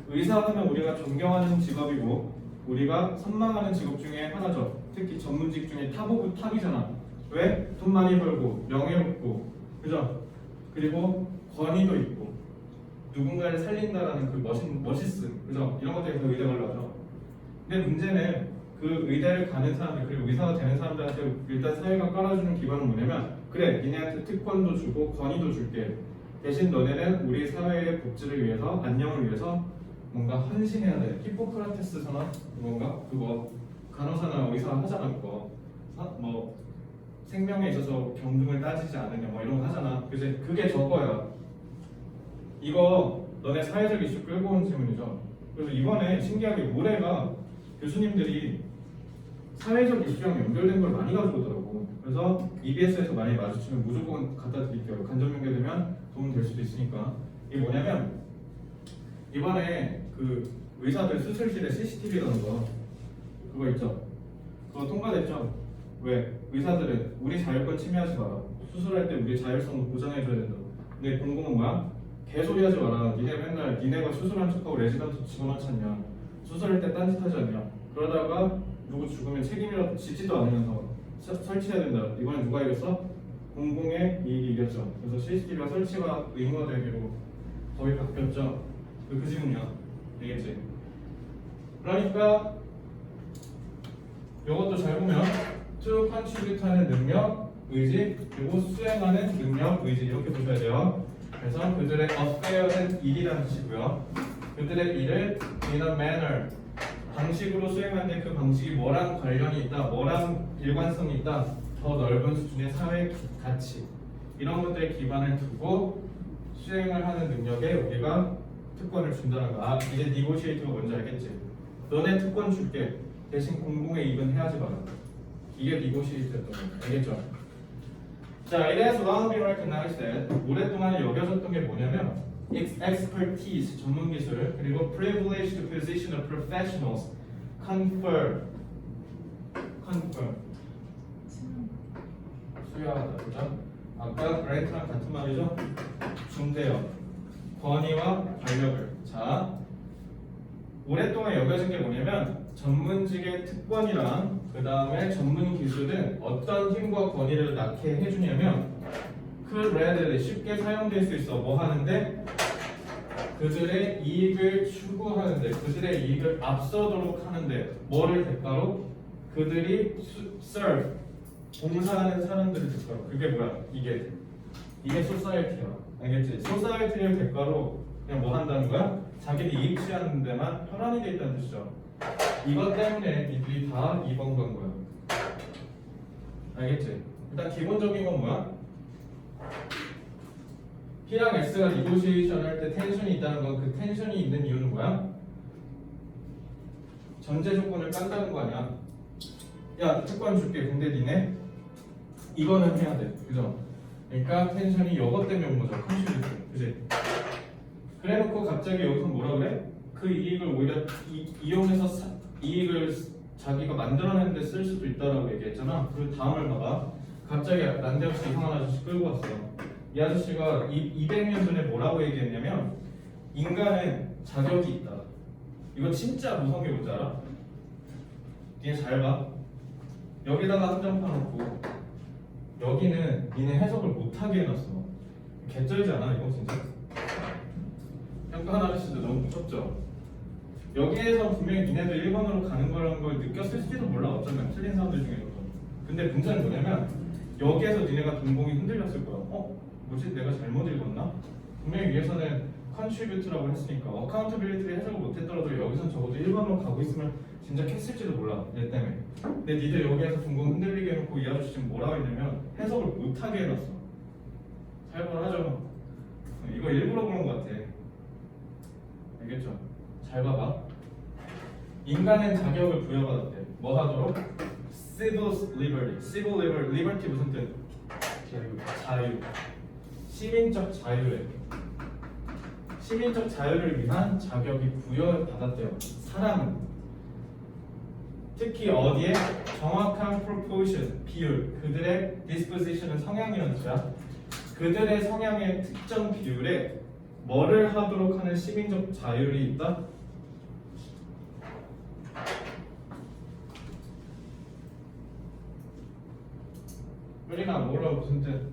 의사하면 우리가 존경하는 직업이고 우리가 선망하는 직업 중에 하나죠. 특히 전문직 중에 탑오브 탑이잖아. 왜? 돈 많이 벌고 명예롭고 그죠? 그리고 권위도 있고 누군가를 살린다라는 그 멋있음 그죠? 이런 것들이 다 의대 걸러죠. 근데 문제는 그 의대를 가는 사람들 그리고 의사가 되는 사람들한테 일단 사회가 깔아주는 기반은 뭐냐면 그래 니네한테 특권도 주고 권위도 줄게. 대신 너네는 우리 사회의 복지를 위해서 안녕을 위해서 뭔가 헌신해야 돼. 히포크라테스 선언 뭔가 그거 간호사나 의사 하잖아 그거. 뭐 생명에 있어서 경중을 따지지 않느냐 뭐 이런 거 하잖아. 그지? 그게 저거야. 이거 너네 사회적 이슈 끌고 온 질문이죠. 그래서 이번에 신기하게 올해가 교수님들이 사회적 이슈랑 연결된 걸 많이 가져오더라고. 그래서 EBS에서 많이 마주치면 무조건 갖다 드릴게요. 간접 연결되면 도움 될 수도 있으니까. 이게 뭐냐면 이번에 그 의사들 수술실에 CCTV 넣는 거 그거 있죠. 그거 통과됐죠. 왜? 의사들은 우리 자율권 침해하지 마라. 수술할 때 우리 자율성도 보장해줘야 된다. 근데 공공은 뭐야? 개소리 하지 마라. 니네 맨날 니네가 수술한 척하고 레지던트 집어넣지 않냐. 수술할 때 딴짓하지 않냐. 그러다가 누구 죽으면 책임이라도 짓지도 않으면서 설치해야 된다. 이번에 누가 이겼어? 공공의 이익이 이겼죠. 그래서 CCTV가 설치가 의무화되기로 거의 바뀌었죠. 그 질문이야. 되겠지? 그러니까 이것도 잘 보면 to contribute 하는 능력, 의지, 그리고 수행하는 능력, 의지 이렇게 보셔야 돼요. 그래서 그들의 affair는 일이라는 뜻이고요. 그들의 일을 in a manner 방식으로 수행하는데 그 방식이 뭐랑 관련이 있다, 뭐랑 일관성이 있다, 더 넓은 수준의 사회 가치 이런 것들에 기반을 두고 수행을 하는 능력에 우리가 특권을 준다는 거. 아 이제 니고시에이터가 뭔지 알겠지? 너네 특권 줄게. 대신 공공의 이익은 해야지 마라. 이게 니고시에이터였던 거. 알겠죠? 자, it has long been recognized that 오랫동안 여겨졌던 게 뭐냐면 expertise, 전문 기술, 그리고 privileged position of professionals confer 수여하다, 그죠? 아까 grant랑 같은 말이죠? 준대요. 권위와 권력을. 자, 오랫동안 여겨진 게 뭐냐면 전문직의 특권이랑 그 다음에 전문 기술은 어떤 힘과 권위를 낳게 해주냐면 그 레들이 쉽게 사용될 수 있어. 뭐 하는데? 그들의 이익을 추구하는데, 그들의 이익을 앞서도록 하는데, 뭐를 대가로? 그들이 serve, 봉사하는 사람들을 대가로. 그게 뭐야? 이게 society야. 알겠지? society를 대가로 그냥 뭐 한다는 거야? 자기들이 이익 취하는 데만 혈안이 돼 있다는 뜻이죠. 이것 때문에 이들이 다 2번 간 거야. 알겠지? 일단 기본적인 건 뭐야? P랑 S가 니고시에이션 할 때 텐션이 있다는 건 그 텐션이 있는 이유는 뭐야? 전제 조건을 깐다는 거 아니야? 야, 특권 줄게. 근데 니네 이거는 해야 돼. 그죠? 그러니까 텐션이 이것 때문에 온 거죠. 컨슈리트. 그지? 그래 놓고 갑자기 여기서 뭐라 그래? 그 이익을 오히려 이용해서 이익을 자기가 만들어내는 데 쓸 수도 있다라고 얘기했잖아. 그리고 다음을 봐봐. 갑자기 난데없이 이상한 아저씨 끌고 왔어. 이 아저씨가 200년 전에 뭐라고 얘기했냐면 인간은 자격이 있다. 이거 진짜 무서운 게 뭔지 알아? 니네 잘 봐. 여기다가 한정판 놓고 여기는 니네 해석을 못하게 해놨어. 개쩔지 않아 이거 진짜? 평가한 아저씨도 너무 무섭죠? 여기에서 분명히 니네도 1번으로 가는 거라는 걸 느꼈을지도 몰라. 어쩌면 틀린 사람들 중에서도. 근데 문제는 뭐냐면 여기에서 니네가 동공이 흔들렸을 거야. 뭐지? 내가 잘못 읽었나? 분명히 위에서는 contribute라고 했으니까 accountability를 해석을 못했더라도 여기선 적어도 1번으로 가고 있으면 진짜 했을지도 몰라. 얘 때문에. 근데 니들 여기에서 동공 흔들리게 해놓고 이 아저씨 지금 뭐라고 했냐면 해석을 못하게 해놨어. 살벌하죠? 이거 일부러 그런 것 같아. 알겠죠? 잘 봐봐. 인간은 자격을 부여받았대. 뭐 하도록? Civil liberty. Civil liberty 무슨 뜻? 자유. 시민적 자유래. 시민적 자유를 위한 자격이 부여받았대요. 사람은 특히 어디에? 정확한 proportion, 비율. 그들의 disposition은 성향이라는 뜻이야. 그들의 성향의 특정 비율에 뭐를 하도록 하는 시민적 자율이 있다? 우리가 뭐라고 무슨 뜻?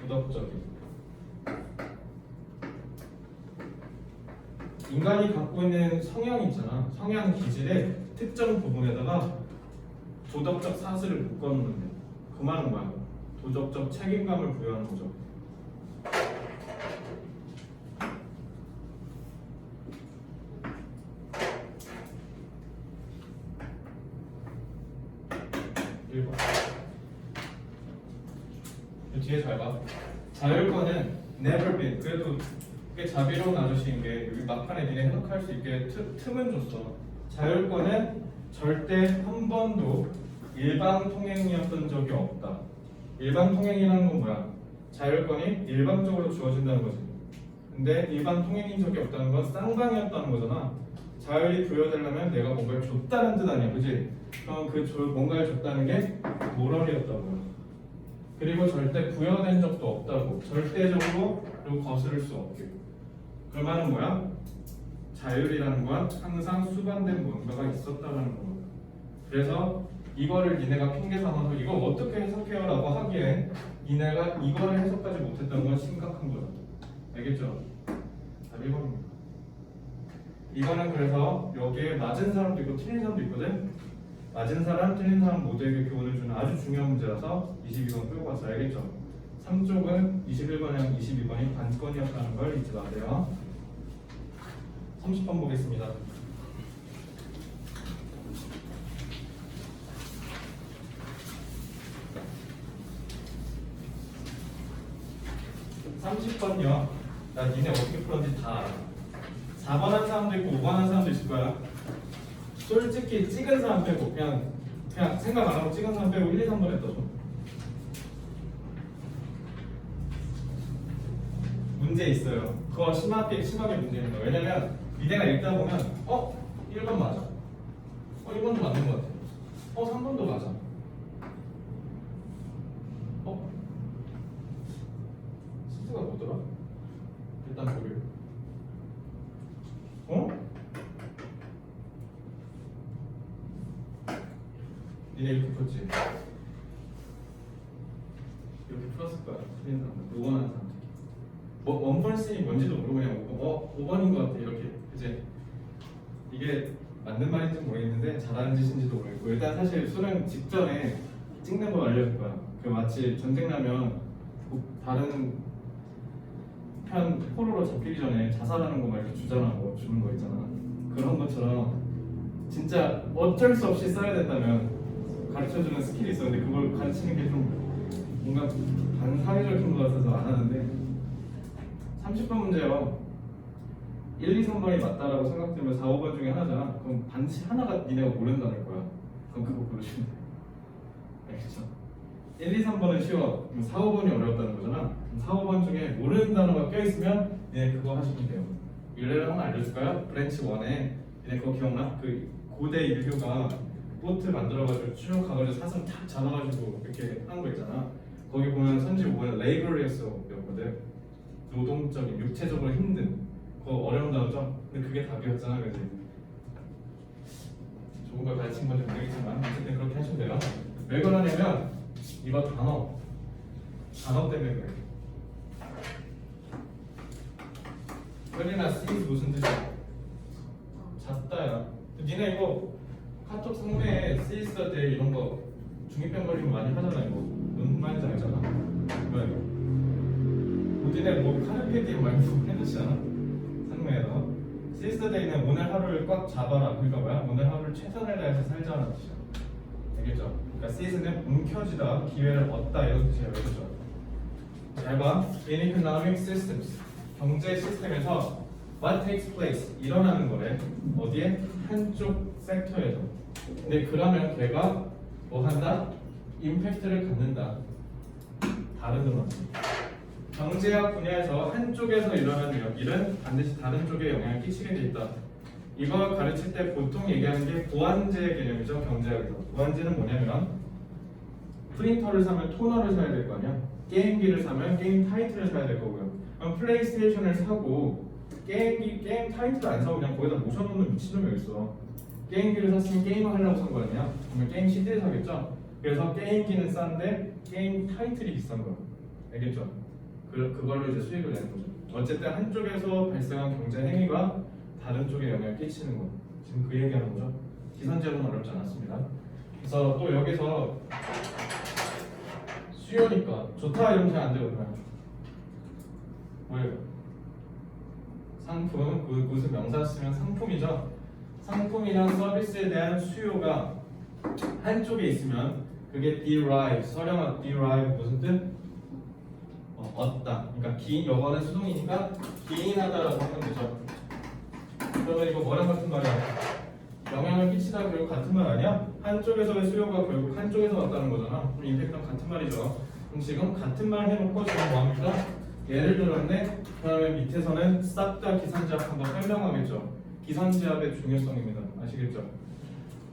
도덕적인. 인간이 갖고 있는 성향이 있잖아. 성향 기질의 특정 부분에다가 도덕적 사슬을 묶어놓는 데. 그 말은 뭐야? 도덕적 책임감을 부여하는 거죠. 뒤에 잘 봐. 자율권은 never been. 그래도 꽤 자비로운 아저씨인 게 여기 막판에 니네 해석할 수 있게 틈은 줬어. 자율권은 절대 한 번도 일방 통행이었던 적이 없다. 일방 통행이라는 건 뭐야? 자율권이 일방적으로 주어진다는 거지. 근데 일방 통행인 적이 없다는 건 쌍방이었다는 거잖아. 자율이 부여되려면 내가 뭔가를 줬다는 뜻 아니야, 그지? 그럼 그 뭔가를 줬다는 게 모럴이었다고요. 그리고 절대 부여된 적도 없다고. 절대적으로 그리고 거스를 수 없게. 그 말은 뭐야? 자율이라는 건 항상 수반된 뭔가가 있었다는 거야. 그래서 이거를 니네가 핑계 삼아서 이거 어떻게 해석해요? 라고 하기엔 니네가 이거를 해석하지 못했다는 건 심각한 거야. 알겠죠? 답 1번입니다. 이거는 그래서 여기에 맞은 사람도 있고 틀린 사람도 있거든? 맞은 사람, 틀린 사람 모두에게 교훈을 주는 아주 중요한 문제라서 22번 끌고 왔어요. 알겠죠? 3쪽은 21번이랑 22번이 관건이었다는 걸 잊지 마세요. 30번 보겠습니다. (30번이요) 나 니네 어떻게 풀었는지 다 알아. 4번 한 사람도 있고 5번 한 사람도 있을 거야. 솔직히 찍은 사람 빼고 그냥 생각 안 하고 찍은 사람 빼고 1, 2, 3번 했다 좀. 문제 있어요. 그거 심하게 문제 있는 거. 왜냐면 니네가 읽다 보면 1번 맞아. 1번도 맞는 것 같아. 3번도 맞아. 시스가 뭐더라? 일단 보길. 니네 이렇게 풀었지? 이렇게 풀었을 거야. 틀린 사람들, 5번 하는 사람들. 뭐 원펄슨이 뭔지도 모르고 그냥 5번인 것 같아 이렇게. 그치? 이게 맞는 말인지 모르겠는데 잘하는 짓인지도 모르겠고 일단 사실 수능 직전에 찍는 거 알려줄 거야. 그 마치 전쟁 나면 다른 편 포로로 잡히기 전에 자살하는 거 막 이렇게 주장하고 주는 거 있잖아. 그런 것처럼 진짜 어쩔 수 없이 써야 된다면 가르쳐주는 스킬이 있었는데 그걸 가르치는 게 좀 뭔가 반사회적인 것 같아서 안 하는데 30번 문제요. 1, 2, 3번이 맞다라고 생각되면 4, 5번 중에 하나잖아. 그럼 반드시 하나가 니네가 모른다는 거야. 그럼 그거 고르시면 돼. 알겠죠? 1, 2, 3번은 쉬워. 그럼 4, 5번이 어려웠다는 거잖아. 그럼 4, 5번 중에 모르는 단어가 껴있으면 니네 그거 하시면 돼요. 일례를 하나 알려줄까요? 브랜치 1에 니네 그거 기억나? 그 고대 인류가 보트 만들어가지고 쭉 가가지고 사슴 탁 잡아가지고 이렇게 하는 거 있잖아. 거기 보면 선지 5번에 레이버리어스였거든. 노동적인, 육체적으로 힘든 그거 어려운 단어죠? 근데 그게 답이었잖아. 그지? 좋은 걸 가르친 건지 모르겠지만 어쨌든 그렇게 하시면 돼요. 왜 그러냐면 이거 단어 때문에 그래. 그러나 see 무슨 뜻이야? 잤다야. 니네 이거 카톡 상대에 see 있을 때 이런 거 중2병 걸리면 많이 하잖아. 이거 뭔 말인지 알잖아. 왜? 니네 뭐 카르페디엠 말고 해놓지 않아? 상명에다가 시스터데이는 오늘 하루를 꽉 잡아라. 그러니까 뭐야? 오늘 하루를 최선을 다해서 살자는 뜻이야. 알겠죠? 그러니까 시즌은 움켜쥐다, 기회를 얻다 이런 뜻이에요. 그렇죠? 잘 봐. In economic systems, 경제 시스템에서 what takes place, 일어나는 거래. 어디에? 한쪽 섹터에서. 근데 그러면 걔가 뭐 한다? 임팩트를 갖는다. 다른 의미. 경제학 분야에서 한쪽에서 일어나는 일은 반드시 다른 쪽에 영향을 끼치게 돼 있다. 이거 가르칠 때 보통 얘기하는 게 보완제 개념이죠. 경제학에서. 보완제는 뭐냐면 프린터를 사면 토너를 사야 될 거 아니야. 게임기를 사면 게임 타이틀을 사야 될 거고요. 그럼 플레이스테이션을 사고 게임 타이틀을 안 사고 그냥 거기다 모셔놓는 미친놈이 있어. 게임기를 샀으면 게임을 하려고 산 거 아니야. 그러면 게임 CD를 사겠죠. 그래서 게임기는 싼데 게임 타이틀이 비싼 거야. 알겠죠? 그걸로 이제 수익을 내는 거죠. 어쨌든 한쪽에서 발생한 경제 행위가 다른 쪽에 영향을 끼치는 거. 지금 그 얘기하는 거죠. 기선제로는 어렵지 않았습니다. 그래서 또 여기서 수요니까 좋다 이러면 잘 안 되거든요. 뭐예요? 상품, 무슨 명사 쓰면 상품이죠. 상품이나 서비스에 대한 수요가 한쪽에 있으면 그게 derive, 서령어 derive 무슨 뜻? 얻다. 그러니까 여거는 수동이니까 기인하다라고 하면 되죠. 그러면 이거 뭐랑 같은 말이야? 영향을 끼치다 결국 같은 말 아니야? 한쪽에서의 수요가 결국 한쪽에서 왔다는 거잖아. 그럼 임팩트랑 같은 말이죠. 그럼 지금 같은 말 해놓고 지금 뭐합니까? 예를 들었네. 그러면 밑에서는 싹 다 기선제압 한번 설명하겠죠. 기선제압의 중요성입니다. 아시겠죠?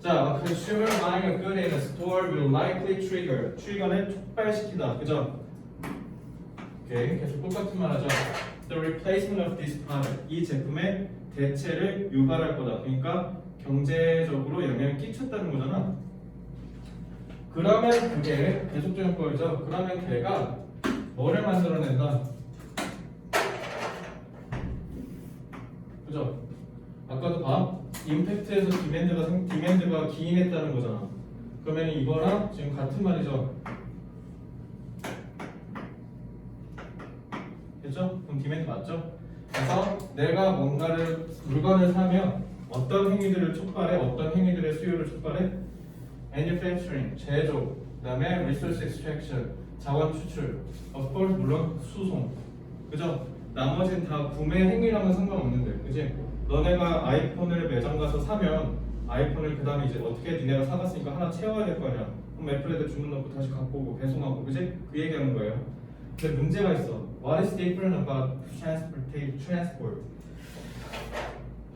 자, consumer buying a good in a store will likely trigger. 트리거는 촉발시키다. 그죠? 오케이, 계속 똑같은 말 하죠. The replacement of this product. 이 제품의 대체를 유발할 거다. 그러니까 경제적으로 영향을 끼쳤다는 거잖아. 그러면 그게 계속적인 거죠. 그러면 걔가 뭐를 만들어낸다? 그죠? 아까도 봐. 임팩트에서 디맨드가 기인했다는 거잖아. 그러면 이거랑 지금 같은 말이죠. 됐죠? 그럼 디맨드 맞죠? 그래서 내가 물건을 사면 어떤 행위들을 촉발해? 어떤 행위들의 수요를 촉발해? Manufacturing, 제조, 그다음에 Resource Extraction, 자원 추출, of course 물론 수송, 그죠? 나머지는 다 구매 행위랑은 상관없는데, 그지? 너네가 아이폰을 매장 가서 사면 아이폰을 그 다음에 이제 어떻게 니네가 사갔으니까 하나 채워야 될 거 아니야. 그럼 애플에다 주문 넣고 다시 갖고 오고 배송하고, 그지? 그 얘기하는 거예요. 근데 문제가 있어. What is different about transport?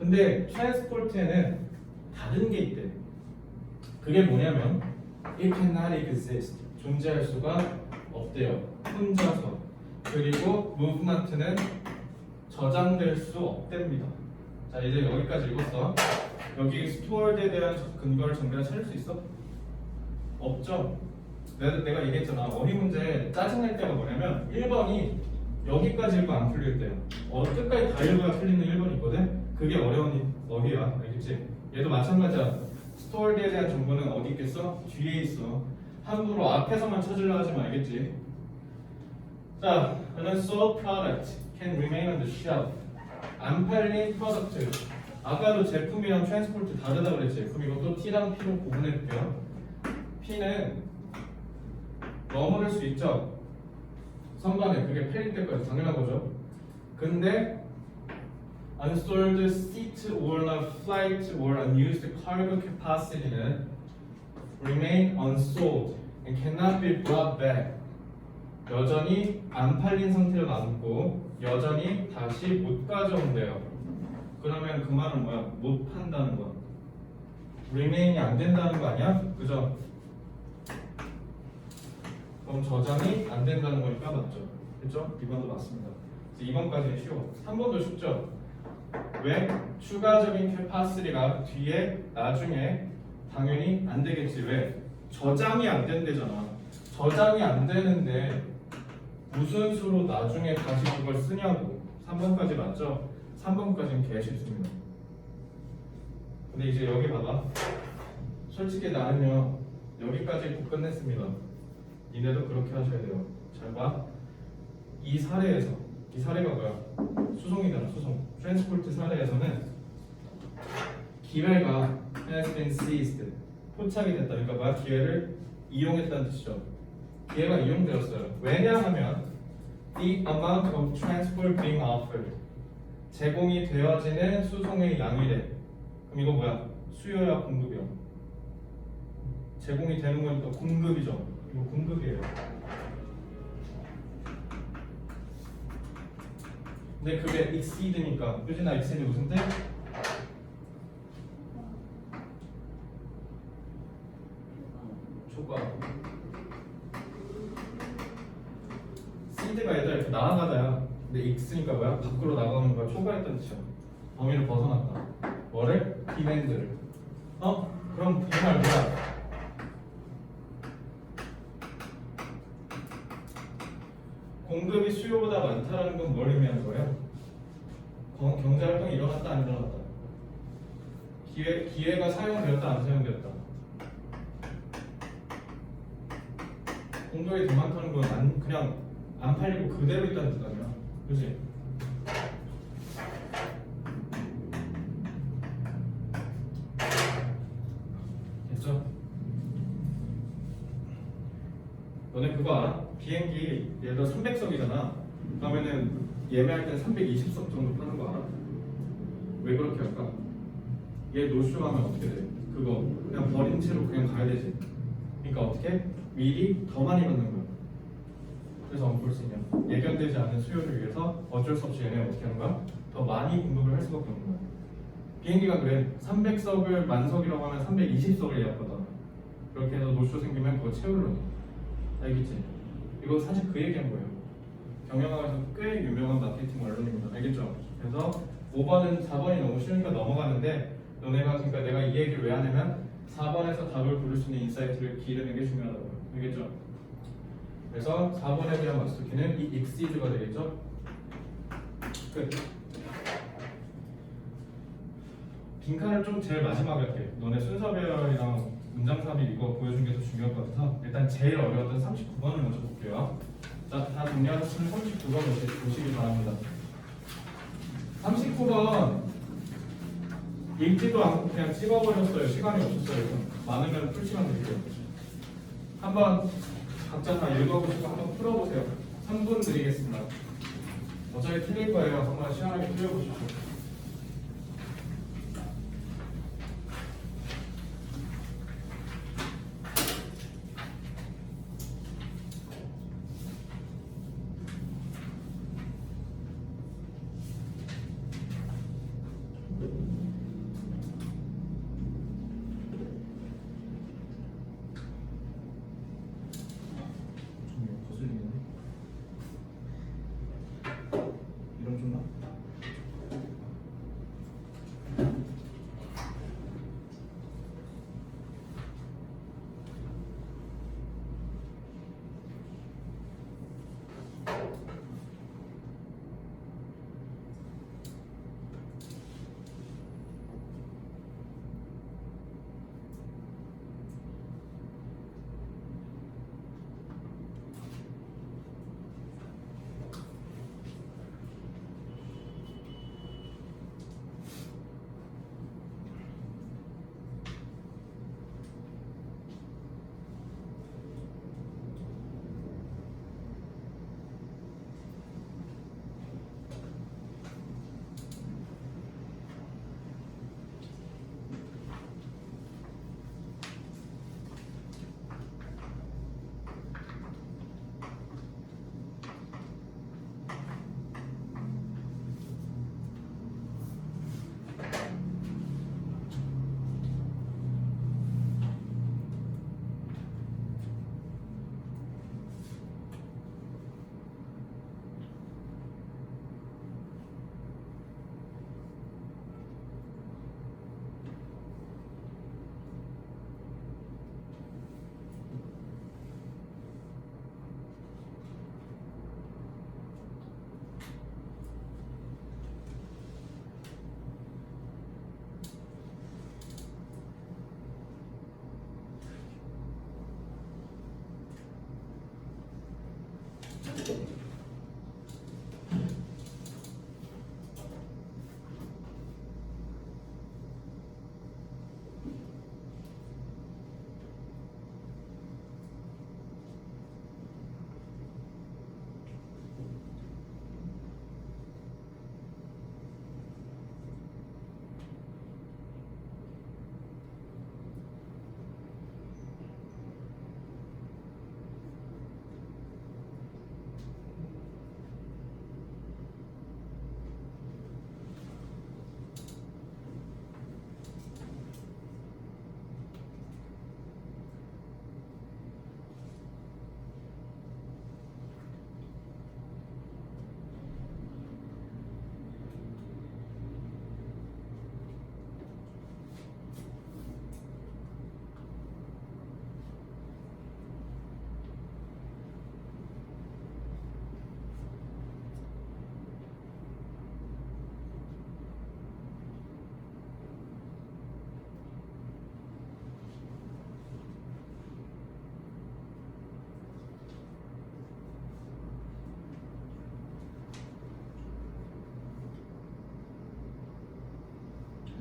근데 transport에는 다른 게 있대. 그게 뭐냐면 it cannot exist. 존재할 수가 없대요. 혼자서. 그리고 movement는 저장될 수 없답니다. 자, 이제 여기까지 읽었어. 여기 스토어드에 대한 근거를 정리해 찾을 수 있어? 없죠. 내가 얘기했잖아. 어휘 문제 짜증날 때가 뭐냐면 1번이 여기까지 읽고 안 풀릴 때야. 끝까지 다 읽어야 틀리는 1번이 있거든. 그게 어려운 어휘야. 알겠지? 얘도 마찬가지야. 스토어드에 대한 정보는 어디 있겠어? 뒤에 있어. 함부로 앞에서만 찾으려 하지 마. 알겠지? 자, 그다음 sold product can remain on the shelf. 안 팔린 프로덕트. 아까도 제품이랑 트랜스포트 다르다 그랬지. 그럼 이것도 T랑 P로 구분해볼게요. P는 머무를 수 있죠. 선반에 그게 팔릴 때까지 당연한 거죠. 근데 unsold seat or flight or unused cargo capacity는 remain unsold and cannot be brought back. 여전히 안 팔린 상태로 남고 여전히 다시 못 가져온대요. 그러면 그 말은 뭐야? 못 판다는 거야. remain이 안 된다는 거 아니야? 그죠? 그럼 저장이 안 된다는 거니까 맞죠? 그죠? 2번도 맞습니다. 2번까지는 쉬워. 3번도 쉽죠? 왜? 추가적인 캐파시티가 뒤에 나중에 당연히 안 되겠지. 왜? 저장이 안 된대잖아. 저장이 안 되는데 무슨 수로 나중에 다시 그걸 쓰냐고. 3번까지 맞죠? 3번까지는 개 쉽습니다. 근데 이제 여기 봐봐. 솔직히 나는요 여기까지 못 끝냈습니다. 니네도 그렇게 하셔야 돼요. 잘 봐. 이 사례에서 이 사례가 뭐야? 수송이잖아. 수송. 트랜스포트 사례에서는 기회가 has been seized. 포착이 됐다. 그러니까 뭐야? 기회를 이용했다는 뜻이죠. 기회가 이용되었어요. 왜냐하면 the amount of transport being offered. 제공이 되어지는 수송의 양이래. 그럼 이거 뭐야? 수요야 공급이야. 제공이 되는 거니까 공급이죠. 이거 공급이에요. 근데 그게 exceed니까 표준아 exceed 무슨 뜻? 초과. seed가 얘들아 이렇게 나아가다야. 근데 ex니까 뭐야? 밖으로 나가는 거야. 초과했다는 뜻이야. 범위를 벗어났다. 뭐를? demand를. 그럼 이 말 뭐야? 공급이 수요보다 많다라는 건 뭘 의미하는 거예요? 경제 활동이 일어났다 안 일어났다? 기회가 사용되었다 안 사용되었다? 공급이 더 많다는 건 그냥 안 팔리고 그대로 있다는 뜻 아니야? 그렇지? 됐죠? 너네 그거 알아? 비행기 예를 들어 300석이잖아. 그러면은 예매할 때는 320석 정도 파는 거 알아? 왜 그렇게 할까? 얘 노쇼하면 어떻게 돼? 그거 그냥 버린 채로 그냥 가야 되지. 그러니까 어떻게? 미리 더 많이 받는 거야. 그래서 볼 수 있냐? 예견되지 않은 수요를 위해서 어쩔 수 없이 얘네 어떻게 하는 거야? 더 많이 공급을 할 수밖에 없는 거야. 비행기가 그래. 300석을 만석이라고 하면 320석을 예약받아. 그렇게 해서 노쇼 생기면 그거 채우려고. 알겠지? 이거 사실 그 얘기한 거예요. 경영학에서 꽤 유명한 마케팅 원론입니다. 알겠죠? 그래서 5번은 4번이 너무 쉬우니까 넘어가는데 너네가 그러니까 내가 이 얘기를 왜 하냐면 4번에서 답을 고를 수 있는 인사이트를 기르는 게 중요하다고요. 알겠죠? 그래서 4번에 대한 맞수기는 이 exceed가 되겠죠? 끝. 빈칸을 좀 제일 마지막에 할게. 너네 순서배열이랑 문장 삽입 이거 보여준 게 더 중요할 것 같아서 일단 제일 어려웠던 39번을 먼저 볼게요. 자, 다 정리하셨으면 39번 보시기 바랍니다. 39번 읽지도 않고 그냥 찍어버렸어요. 시간이 없었어요. 많으면 풀 시간 드릴게요. 한번 각자 다 읽어보시고 한번 풀어보세요. 3분 드리겠습니다. 어차피 틀릴 거예요. 한번 시원하게 풀어보십시오. 이런 좀 나?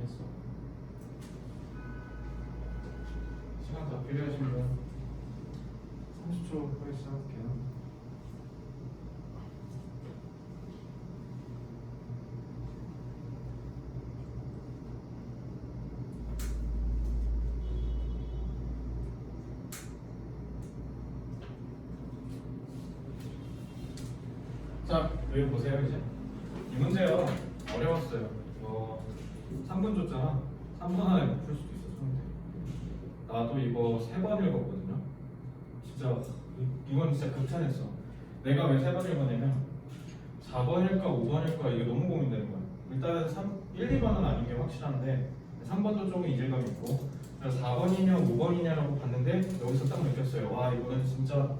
했어. 시간 더 필요하신 분 30초 후에 시작할게요. 자, 여기 보세요 이제. 이 문제요. 어려웠어요. 3분 줬잖아. 3분 안에 못 풀 수도 있어. 수능대. 나도 이거 3번 읽었거든요. 진짜 이건 진짜 극찬했어. 내가 왜 3번 읽었냐면 4번일까 5번일까 이게 너무 고민되는 거야. 일단 1, 2번은 아닌 게 확실한데 3번도 조금 이질감 있고 그래서 4번이냐 5번이냐라고 봤는데 여기서 딱 느꼈어요. 와 이거는 진짜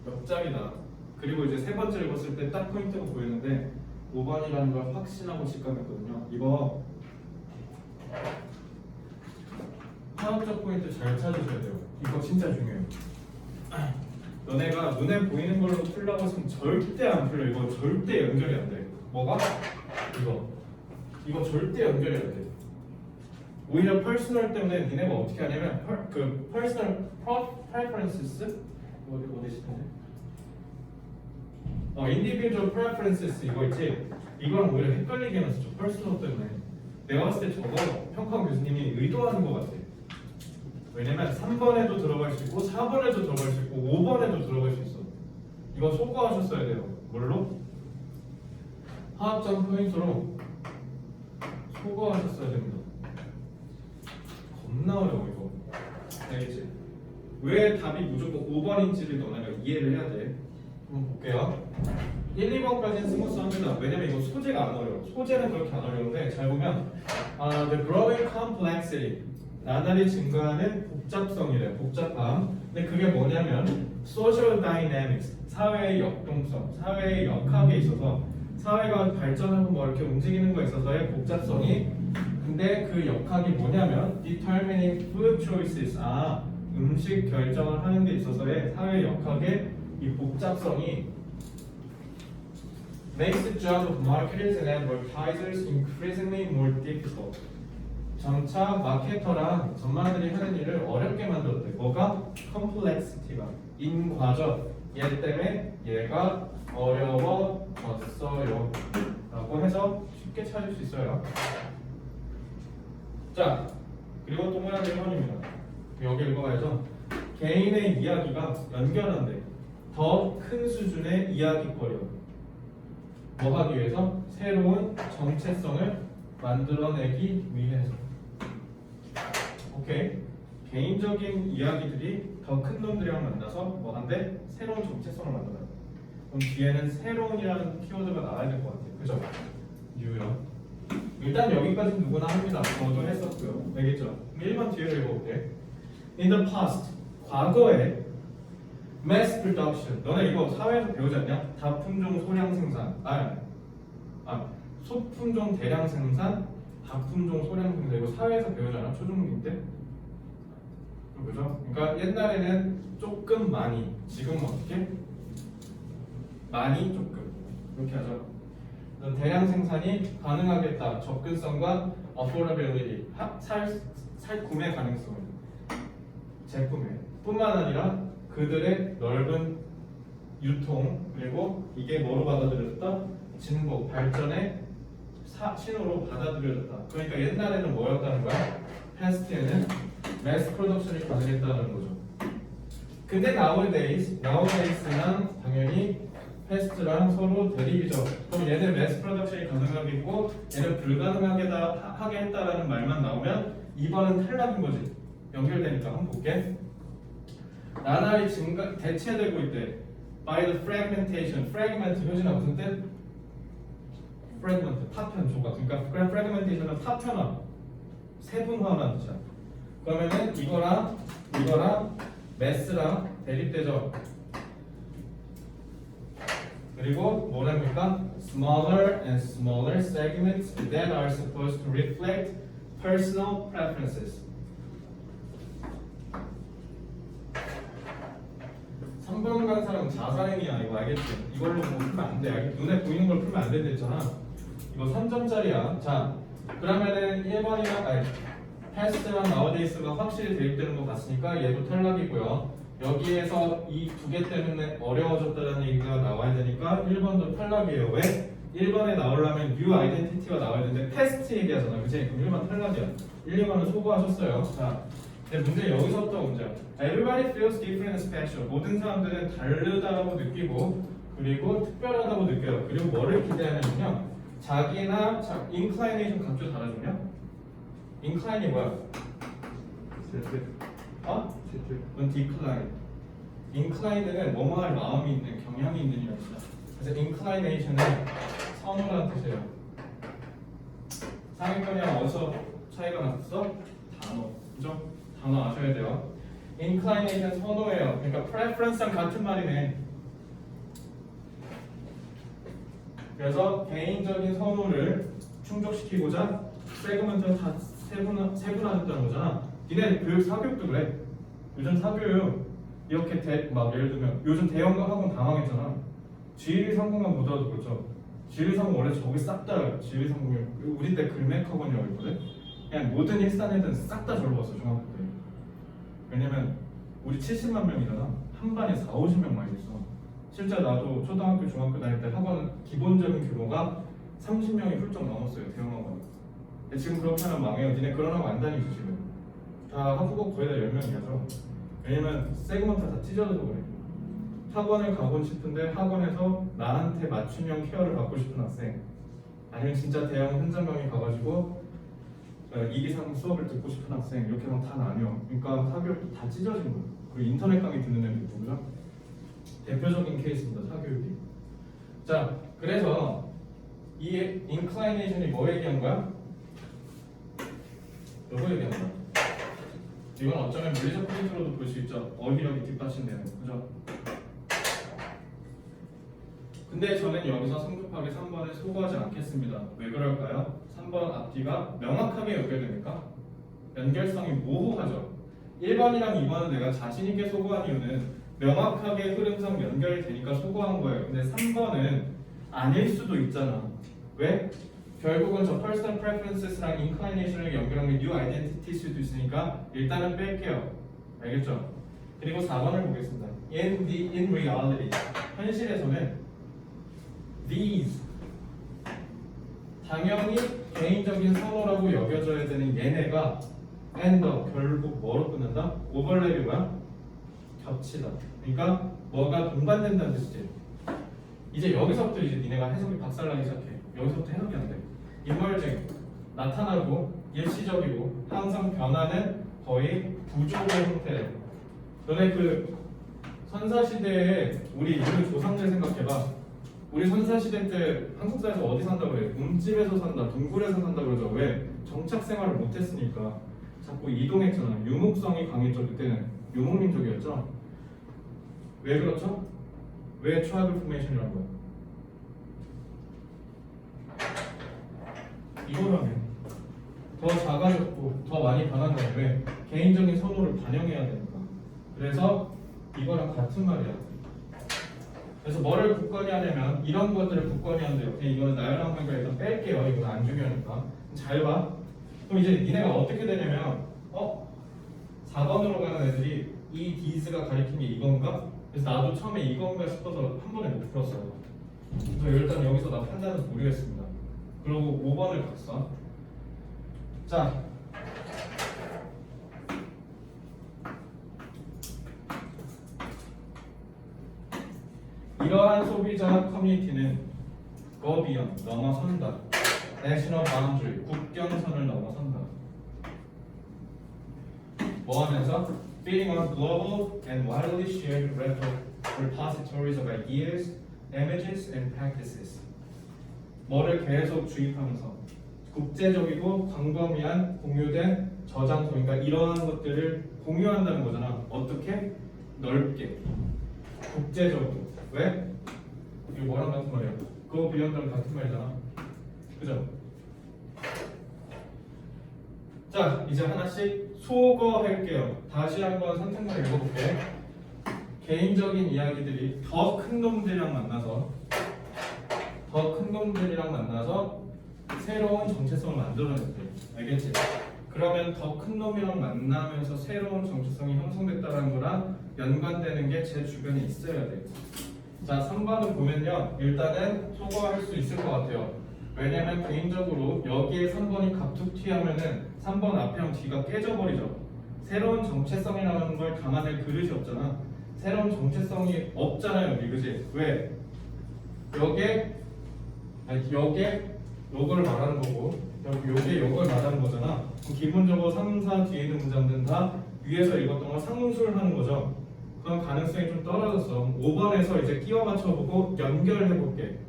역작이다. 그리고 이제 세 번째 읽었을 때 딱 포인트가 보이는데 5번이라는 걸 확신하고 직감했거든요. 이거 화학적 포인트 잘 찾으셔야 돼요. 이거 진짜 중요해요. 너네가 눈에 보이는 걸로 풀라고 했으면 절대 안 풀려. 이거 절대 연결이 안 돼. 뭐가? 이거 절대 연결이 안 돼. 오히려 퍼스널 때문에 니네가 어떻게 하냐면 그 퍼스널 프레퍼런스스 어디 시던데? individual preferences 이거 있지? 이거랑 오히려 헷갈리게 해놨어. 퍼스널 때문에. 내가 봤을 때 저거 평가 교수님이 의도하는 것 같아. 왜냐면 3번에도 들어갈 수 있고 4번에도 들어갈 수 있고 5번에도 들어갈 수 있어. 이거 소거하셨어야 돼요. 뭘로? 화학적 포인트로 소거하셨어야 됩니다. 겁나 어려워 이거. 알겠지? 왜 답이 무조건 5번인지를 너네가 이해를 해야 돼. 한번 볼게요. 1, 2번까지는 스무스합니다. 왜냐면 이거 소재가 안 어려워. 소재는 그렇게 안 어려운데 잘 보면 the growing complexity 나날이 증가하는 복잡성이래. 복잡함. 근데 그게 뭐냐면 social dynamics 사회의 역동성, 사회의 역학에 있어서 사회가 발전하고 뭐 이렇게 움직이는 거에 있어서의 복잡성이 근데 그 역학이 뭐냐면 determining food choices 음식 결정을 하는 데 있어서의 사회 역학의 이 복잡성이 makes the job of marketers and advertisers increasingly more difficult. 점차 마케터랑 전문가들이 하는 일을 어렵게 만들었대. 뭐가? complexity가 인과적. 얘 때문에 얘가 어려워졌어요. 라고 해서 쉽게 찾을 수 있어요. 자, 그리고 또 모양 1번입니다. 여기 읽어봐야죠. 개인의 이야기가 연결한대. 더 큰 수준의 이야기거리요. 뭐 하기 위해서? 새로운 정체성을 만들어내기 위해서. 오케이. 개인적인 이야기들이 더 큰 놈들이랑 만나서 뭐 한대? 새로운 정체성을 만들어요. 그럼 뒤에는 새로운이라는 키워드가 나와야 될 것 같아요. 그죠? 뉴요. 일단 여기까지 누구나 합니다. 저도 했었고요. 알겠죠? 1번 뒤에를 읽어볼게. In the past, 과거에 mass production. 너네 이거 사회에서 배우지 않냐? 다품종 소량 생산. 소품종 대량 생산, 다품종 소량 생산. 이거 사회에서 배우잖아. 초중딩 때. 그죠? 그러니까 옛날에는 조금 많이, 지금은 어떻게? 많이 조금 이렇게 하죠. 대량 생산이 가능하겠다. 접근성과 affordability, 살 구매 가능성을 제품에 뿐만 아니라 그들의 넓은 유통 그리고 이게 뭐로 받아들여졌다? 진보, 발전의 신호로 받아들여졌다. 그러니까 옛날에는 뭐였다는 거야? 패스트에는 매스 프로덕션이 가능했다는 거죠. 근데 nowadays는 당연히 패스트랑 서로 대립이죠. 그럼 얘는 매스 프로덕션이 가능하겠고 얘는 불가능하게 하게 했다라는 말만 나오면 2번은 탈락인 거지. 연결되니까 한번 볼게. 나날이 대체되고 있대. by the fragmentation. fragment 효진아 무슨 뜻? fragment 파편 조각. 그러니까 fragmentation은 파편화, 세분화라는 뜻이야. 그러면은 이거랑 매스랑 대립되죠. 그리고 뭐랍니까? Smaller and smaller segments that are supposed to reflect personal preferences. 3번 간 사람 자살행위야. 이거 알겠지? 이걸로 뭐 풀면 안 돼. 눈에 보이는 걸 풀면 안 된다 했잖아. 이거 3점짜리야. 자, 그러면은 1번이랑 아니 past랑 nowadays가 확실히 대입되는 것 같으니까 얘도 탈락이고요. 여기에서 이 두 개 때문에 어려워졌다는 얘기가 나와야 되니까 1번도 탈락이에요. 왜? 1번에 나오려면 new identity가 나와야 되는데 past 얘기하잖아. 그치? 그럼 1번 탈락이야. 1, 2번은 소거하셨어요. 자, 근데 문제 여기서부터 문제야. Everybody feels different and special. 모든 사람들은 다르다고 느끼고 그리고 특별하다고 느껴요. 그리고 뭐를 기대하냐면요. 자기나 inclination 각주 달아주냐? incline이 뭐야? 세트. 어? 세트. 그건 decline. incline는 뭐뭐 할 마음이 있는, 경향이 있는 이라고 써. 그래서 inclination은 선호라는 뜻이에요. 상위권이랑 어디서 차이가 났어? 단어. 그죠? 단어 아셔야 돼요. inclination 선호예요. 그러니까 preference랑 같은 말이네. 그래서 개인적인 선호를 충족시키고자 세그먼트를 다 세분화했다는 거잖아. 니네 교육 사교육도 그래. 요즘 사교육 이렇게 막 예를 들면 요즘 대형 학원 다 망했잖아. G1, 3공만 보더라도 그렇죠. G1, 3공 원래 저기 싹 다 G1, 3공이 우리 때 글맥 학원이라고 했거든. 그냥 모든 일산 애들은 싹 다 저로 왔어 중학교 때. 왜냐면 우리 70만 명이잖아. 한 반에 4, 50명만 있어. 실제 나도 초등학교, 중학교 다닐 때 학원 기본적인 규모가 30명이 훌쩍 넘었어요. 대형 학원. 지금 그렇게 하면 망해요. 니네 그런 학원 안 다니지 지금. 다 한국어 거의 다 10명이라서. 왜냐면 세그먼트 다 찢어져서 그래. 학원을 가고 싶은데 학원에서 나한테 맞춤형 케어를 받고 싶은 학생, 아니면 진짜 대형 현장 강의 가가지고 2기 3기 수업을 듣고 싶은 학생, 이렇게 막 다 나뉘어. 그러니까 사교육도 다 찢어진 거야. 그리고 인터넷 강의 듣는 애도 있고, 그죠? 대표적인 케이스입니다. 사교육이. 자, 그래서 이 inclination이 뭐 얘기한 거야? 요거 얘기한 거야. 이건 어쩌면 물리적 포인트로도 볼 수 있죠. 어휘력이 뒷받침되는 거, 그죠? 근데 저는 여기서 성급하게 3번을 소거하지 않겠습니다. 왜 그럴까요? 3번 앞뒤가 명확하게 연결되니까 연결성이 모호하죠. 1번이랑 2번은 내가 자신 있게 소거한 이유는 명확하게 흐름상 연결되니까 소거한 거예요. 근데 3번은 아닐 수도 있잖아. 왜? 결국은 저 personal preferences랑 inclination을 연결한 게 new identity일 수도 있으니까 일단은 뺄게요. 알겠죠? 그리고 4번을 보겠습니다. in reality, 현실에서는 these, 당연히 개인적인 선호라고 여겨져야 되는 얘네가 and 결국 뭐로 끝난다? overlap이 뭐야? 겹치다. 그러니까 뭐가 동반된다는 뜻이지. 이제 여기서부터 이제 니네가 해석이 박살나기 시작해. 여기서부터 해석이 안 돼. 인물증 나타나고 일시적이고 항상 변화는 거의 부족의 형태. 너네 그 선사시대에 우리 조상들 생각해봐. 우리 선사시대 때 한국사에서 어디 산다고 그래? 움집에서 산다, 동굴에서 산다 그러죠. 왜? 정착 생활을 못했으니까 자꾸 이동했잖아. 유목성이 강했죠. 그때는 유목민족이었죠. 왜 그렇죠? 왜 트라이벌 포메이션이라고 해요? 이거라면 더 작아졌고 더 많이 변한 거야. 왜? 개인적인 선호를 반영해야 되니까. 그래서 이거랑 같은 말이야. 그래서 뭐를 굳건히 하냐면 이런 것들을 굳건히 하는데요. 이거는 나열한 거니까 일단 뺄게요. 이건 안 중요하니까. 잘 봐. 그럼 이제 니네가 어떻게 되냐면 4번으로 가는 애들이 이 these가 가리킨 게 이건가? 그래서 나도 처음에 이건가 싶어서 한 번에 못 풀었어. 그래서 일단 여기서 나 판단을 모르겠습니다. 그리고 5번을 갔어. 자, 이러한 소비자 커뮤니티는 go beyond, 넘어선다. national boundary, 국경선을 넘어선다. 뭐 하면서? feeding on global and widely shared repositories of ideas, images, and practices. 뭐를 계속 주입하면서 국제적이고 광범위한 공유된 저장소, 그러니까 이러한 것들을 공유한다는 거잖아. 어떻게? 넓게, 국제적으로. 왜? 이거 뭐랑 같은 말이야? 그거 비언드랑 같은 말이잖아. 그죠? 자, 이제 하나씩 소거할게요. 다시 한번 선택만 읽어볼게. 개인적인 이야기들이 더 큰 놈들이랑 만나서 새로운 정체성을 만들어냈대. 알겠지? 그러면 더 큰 놈이랑 만나면서 새로운 정체성이 형성됐다는 거랑 연관되는 게 제 주변에 있어야 돼. 자, 3번은 보면요. 일단은 소거할 수 있을 것 같아요. 왜냐면 개인적으로 여기에 3번이 갑툭 튀하면은 3번 앞이랑 뒤가 깨져버리죠. 새로운 정체성이라는 걸 담아낼 그릇이 없잖아. 새로운 정체성이 없잖아요, 여기, 그지? 왜? 여기에 요걸 말하는 거고, 요게 요걸 말하는 거잖아. 그럼 기본적으로 3, 4 뒤에 있는 문장들은 다 위에서 읽었던 걸 상수하는 거죠. 그럼 가능성이 좀 떨어졌어. 5번에서 이제 끼워 맞춰보고 연결해볼게.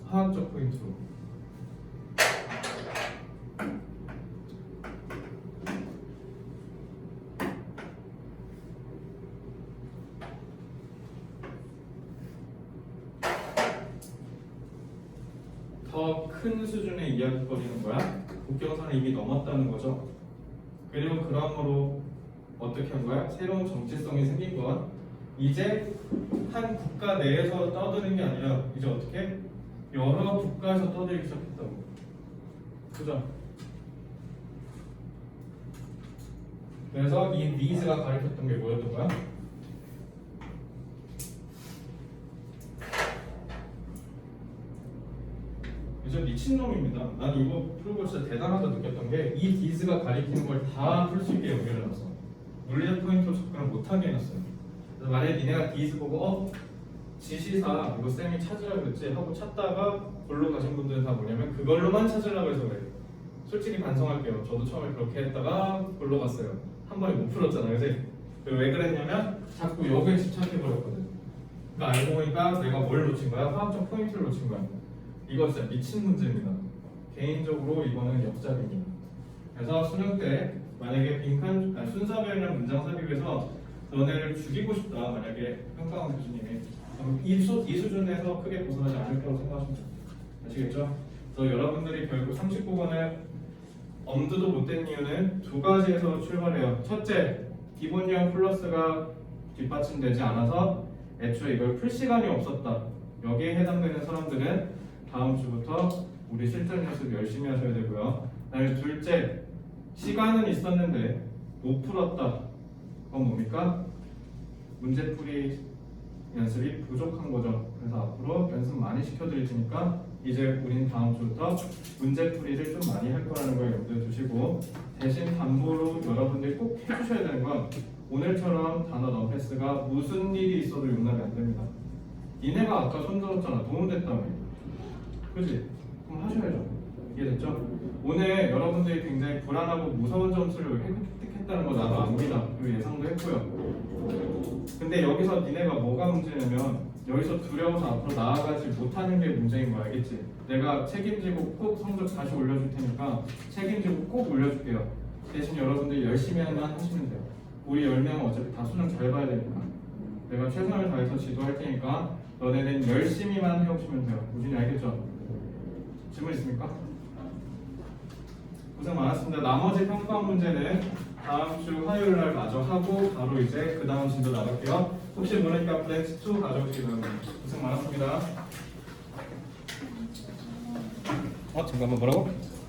화학적 포인트로. 더 큰 수준의 이야기거리는 거야. 국경선을 이미 넘었다는 거죠. 그리고 그러므로 어떻게 한 거야? 새로운 정체성이 생긴 건 이제 한 국가 내에서 떠드는 게 아니라 이제 어떻게? 여러 국가에서 떠들기 시작했다고. 그죠? 그래서 이 니즈가 가리켰던 게 뭐였던 거야? 이제 미친놈입니다. 난 이거 풀고 진짜 대단하다 느꼈던 게 이 니즈가 가리키는 걸 다 풀 수 있게 연결해놨어. 물리적 포인트로 접근을 못하게 해놨어요. 그래서 만약에 니네가 니즈 보고 지시사 이거 쌤이 찾으라고 그랬지 하고 찾다가 골로 가신 분들은 다 뭐냐면 그걸로만 찾으라고 해서 그래. 솔직히 반성할게요. 저도 처음에 그렇게 했다가 골로 갔어요. 한 번에 못 풀었잖아요, 그지? 왜 그랬냐면 자꾸 여기에 집착해버렸거든. 그러니까 알고 보니까 내가 뭘 놓친 거야? 화학적 포인트를 놓친 거야. 이거 진짜 미친 문제입니다. 개인적으로 이거는 역작입니다. 그래서 수능 때 만약에 빈칸 순서별이랑 문장 삽입에서 너네를 죽이고 싶다 만약에 평가원 교수님이 그럼 이 수준에서 크게 벗어나지 않을 거라고 생각하시면 돼요. 아시겠죠? 그래서 여러분들이 결국 39번을 엄두도 못 댄 이유는 두 가지에서 출발해요. 첫째, 기본형 플러스가 뒷받침되지 않아서 애초에 이걸 풀 시간이 없었다. 여기에 해당되는 사람들은 다음 주부터 우리 실전 연습 열심히 하셔야 되고요. 그다음에 둘째, 시간은 있었는데 못 풀었다. 그건 뭡니까? 문제풀이 연습이 부족한 거죠. 그래서 앞으로 연습 많이 시켜드릴 테니까 이제 우린 다음 주부터 문제풀이를 좀 많이 할 거라는 걸 염두에 두시고 대신 담보로 여러분들이 꼭 해주셔야 되는 건 오늘처럼 단어 넌패스가 무슨 일이 있어도 용납이 안 됩니다. 니네가 아까 손들었잖아. 도움됐다며. 그치? 그럼 하셔야죠. 이해됐죠? 오늘 여러분들이 굉장히 불안하고 무서운 점수를 획득했다는 거 나도 압니다. 그리고 예상도 했고요. 근데 여기서 니네가 뭐가 문제냐면 여기서 두려워서 앞으로 나아가지 못하는 게 문제인 거 알겠지? 내가 책임지고 꼭 성적 다시 올려줄 테니까 책임지고 꼭 올려줄게요. 대신 여러분들이 열심히 하시면 돼요. 우리 10명은 어차피 다 수능 잘 봐야 되니까 내가 최선을 다해서 지도할 테니까 너네는 열심히만 해오시면 돼요. 우진이 알겠죠? 질문 있습니까? 고생 많았습니다. 나머지 평가 문제는 다음 주 화요일 날 마저 하고 바로 이제 그 다음 진도 나갈게요. 혹시 모르니까 브랜치 2 가져오시기 바랍니다. 고생 많았습니다. 잠깐만 뭐라고?